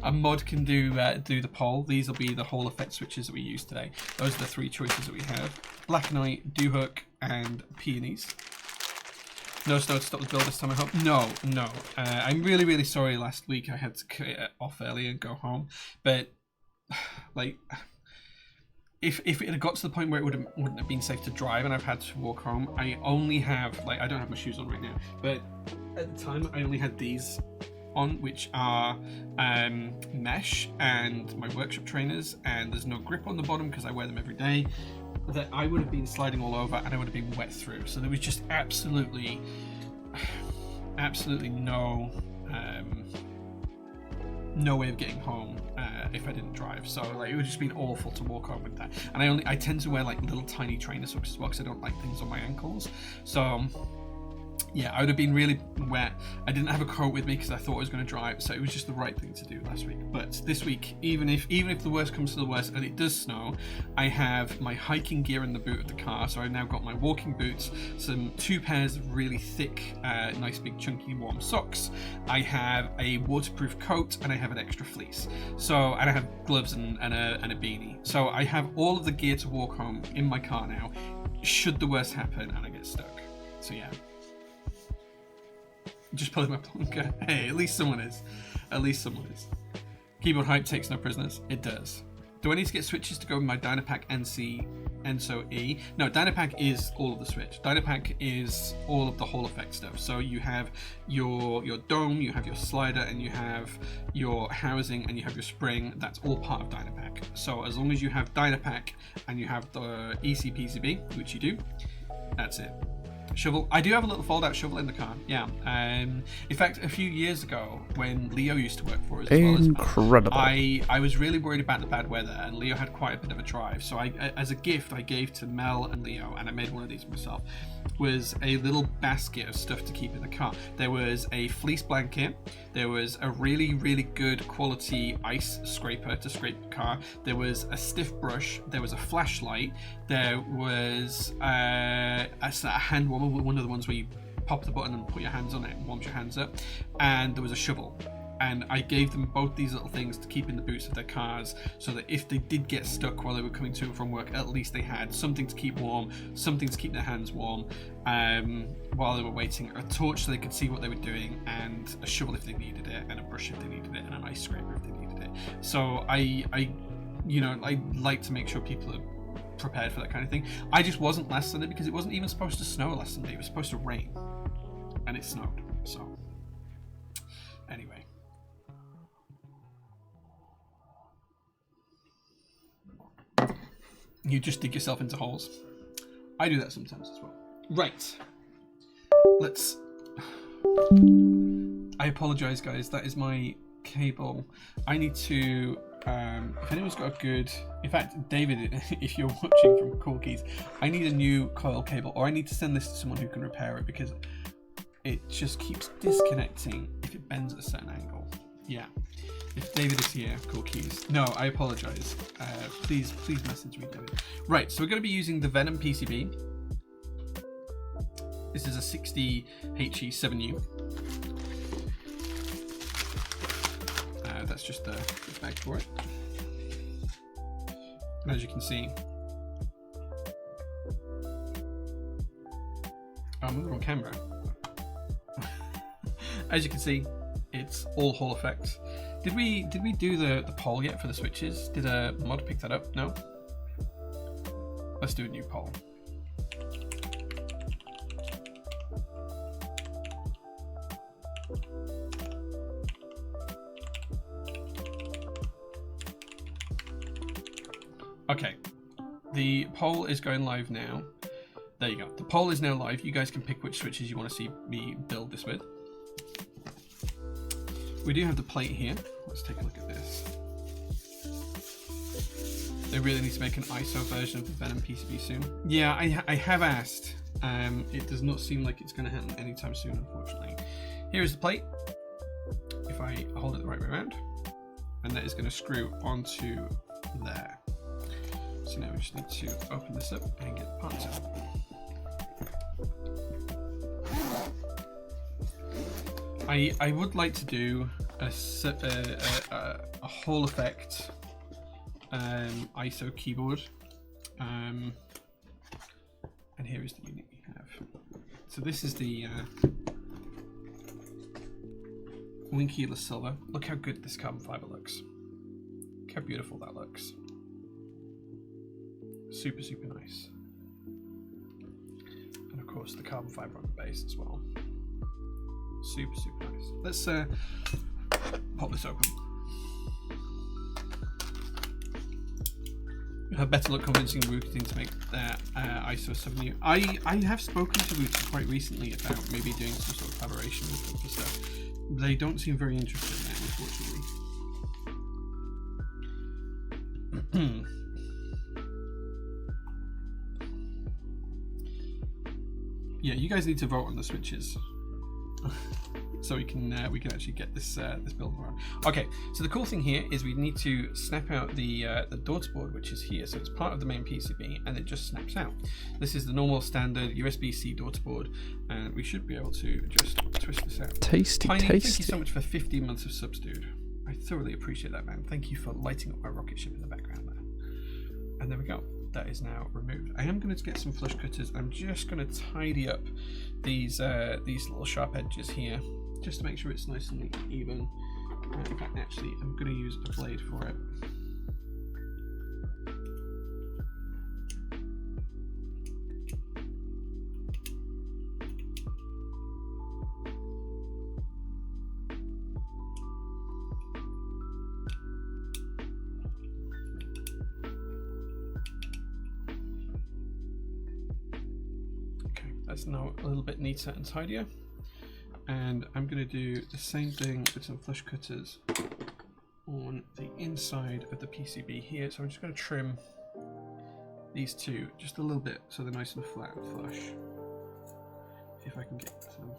a mod can do the poll, these will be the Hall effect switches that we use today. Those are the three choices that we have: black knight, do-hook, and peonies. No snow to stop the build this time, I hope. No. I'm really sorry. Last week I had to cut it off early and go home, but like, if it had got to the point where it wouldn't have been safe to drive and I've had to walk home, I only have, like, I don't have my shoes on right now, but at the time I only had these on, which are mesh and my workshop trainers, and there's no grip on the bottom because I wear them every day, that I would have been sliding all over and I would have been wet through. So there was just absolutely no way of getting home if I didn't drive. So like, it would just been awful to walk home with that. And I tend to wear like little tiny trainer socks as well because I don't like things on my ankles. So yeah, I would have been really wet. I didn't have a coat with me because I thought I was going to drive, so it was just the right thing to do last week. But this week, even if the worst comes to the worst and it does snow, I have my hiking gear in the boot of the car. So I've now got my walking boots, two pairs of really thick, nice big chunky warm socks. I have a waterproof coat, and I have an extra fleece. So, and I have gloves and a beanie. So I have all of the gear to walk home in my car now, should the worst happen and I get stuck. So yeah. Just pulling my plunker. Hey, at least someone is. At least someone is. Keyboard hype takes no prisoners. It does. Do I need to get switches to go with my Dynapack NC Enso E? No, Dynapack is all of the switch. Dynapack is all of the Hall effect stuff. So you have your dome, you have your slider, and you have your housing, and you have your spring. That's all part of Dynapack. So as long as you have Dynapack and you have the ECPCB, which you do, that's it. Shovel. I do have a little fold-out shovel in the car. Yeah. In fact, a few years ago, when Leo used to work for us, incredible. I was really worried about the bad weather, and Leo had quite a bit of a drive. So as a gift, I gave to Mel and Leo, and I made one of these myself, was a little basket of stuff to keep in the car. There was a fleece blanket. There was a really good quality ice scraper to scrape the car. There was a stiff brush. There was a flashlight. There was a hand warmer, one of the ones where you pop the button and put your hands on it and warms your hands up. And there was a shovel. And I gave them both these little things to keep in the boots of their cars, so that if they did get stuck while they were coming to and from work, at least they had something to keep warm, something to keep their hands warm while they were waiting, a torch so they could see what they were doing, and a shovel if they needed it, and a brush if they needed it, and an ice scraper if they needed it. So I like to make sure people are prepared for that kind of thing. I just wasn't last Sunday because it wasn't even supposed to snow last Sunday. It was supposed to rain, and it snowed. So anyway. You just dig yourself into holes. I do that sometimes as well. Right. Let's... I apologise, guys. That is my cable. I need to... if anyone's got a good... In fact, David, if you're watching from Cool Keys, I need a new coil cable, or I need to send this to someone who can repair it, because it just keeps disconnecting if it bends at a certain angle. Yeah. If David is here, cool keys. No, I apologize. Please message me, David. Right, so we're going to be using the Venom PCB. This is a 60HE7U. That's just the bag for it. And as you can see, I'm on camera. As you can see, it's all Hall effects. Did we do the poll yet for the switches? Did a mod pick that up? No? Let's do a new poll. Okay, the poll is going live now. There you go. The poll is now live. You guys can pick which switches you want to see me build this with. We do have the plate here. Let's take a look at this. They really need to make an ISO version of the Venom PCB soon. Yeah, I have asked. It does not seem like it's going to happen anytime soon, unfortunately. Here is the plate. If I hold it the right way around, and that is going to screw onto there. So now we just need to open this up and get the parts out. I would like to do a Hall effect ISO keyboard, and here is the unit we have. So this is the Winkeyless Silver. Look how good this carbon fiber looks. Look how beautiful that looks. Super, super nice. And of course the carbon fiber on the base as well. Super, super nice. Let's pop this open. Have better luck convincing Wooting to make their ISO 7U. I have spoken to Wooting quite recently about maybe doing some sort of collaboration with them for stuff. They don't seem very interested in that, unfortunately. Yeah, you guys need to vote on the switches. So we can actually get this this build around. Okay, so the cool thing here is we need to snap out the daughter board, which is here. So it's part of the main PCB, and it just snaps out. This is the normal standard USB-C daughter board, and we should be able to just twist this out. Tasty, Tiny, tasty. thank you so much for 15 months of subs, dude. I thoroughly appreciate that, man. Thank you for lighting up my rocket ship in the background there. And there we go. That is now removed. I am going to get some flush cutters. I'm just going to tidy up these little sharp edges here, just to make sure it's nice and even. In fact, actually, I'm going to use a blade for it. That's now a little bit neater and tidier, and I'm going to do the same thing with some flush cutters on the inside of the PCB here. So I'm just going to trim these two just a little bit so they're nice and flat and flush. See if I can get some.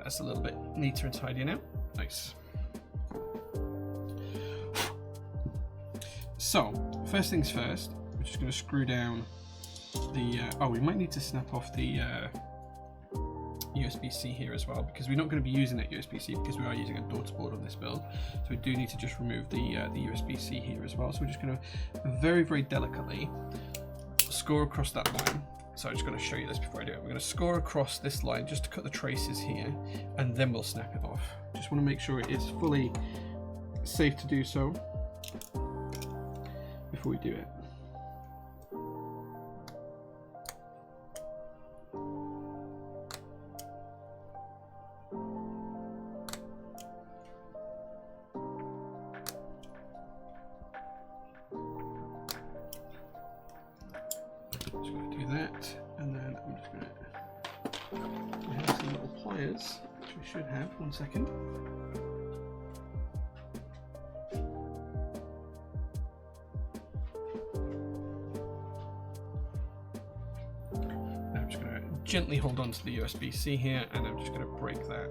That's a little bit neater and tidier now. Nice. So, first things first, we're just going to screw down the... oh, we might need to snap off the USB-C here as well, because we're not going to be using that USB-C because we are using a daughter board on this build. So we do need to just remove the USB-C here as well. So we're just going to very, very delicately score across that line. So I'm just going to show you this before I do it. We're going to score across this line just to cut the traces here, and then we'll snap it off. Just want to make sure it is fully safe to do so before we do it. wires, which we should have. 1 second. I'm just going to gently hold on to the USB-C here, and I'm just going to break that.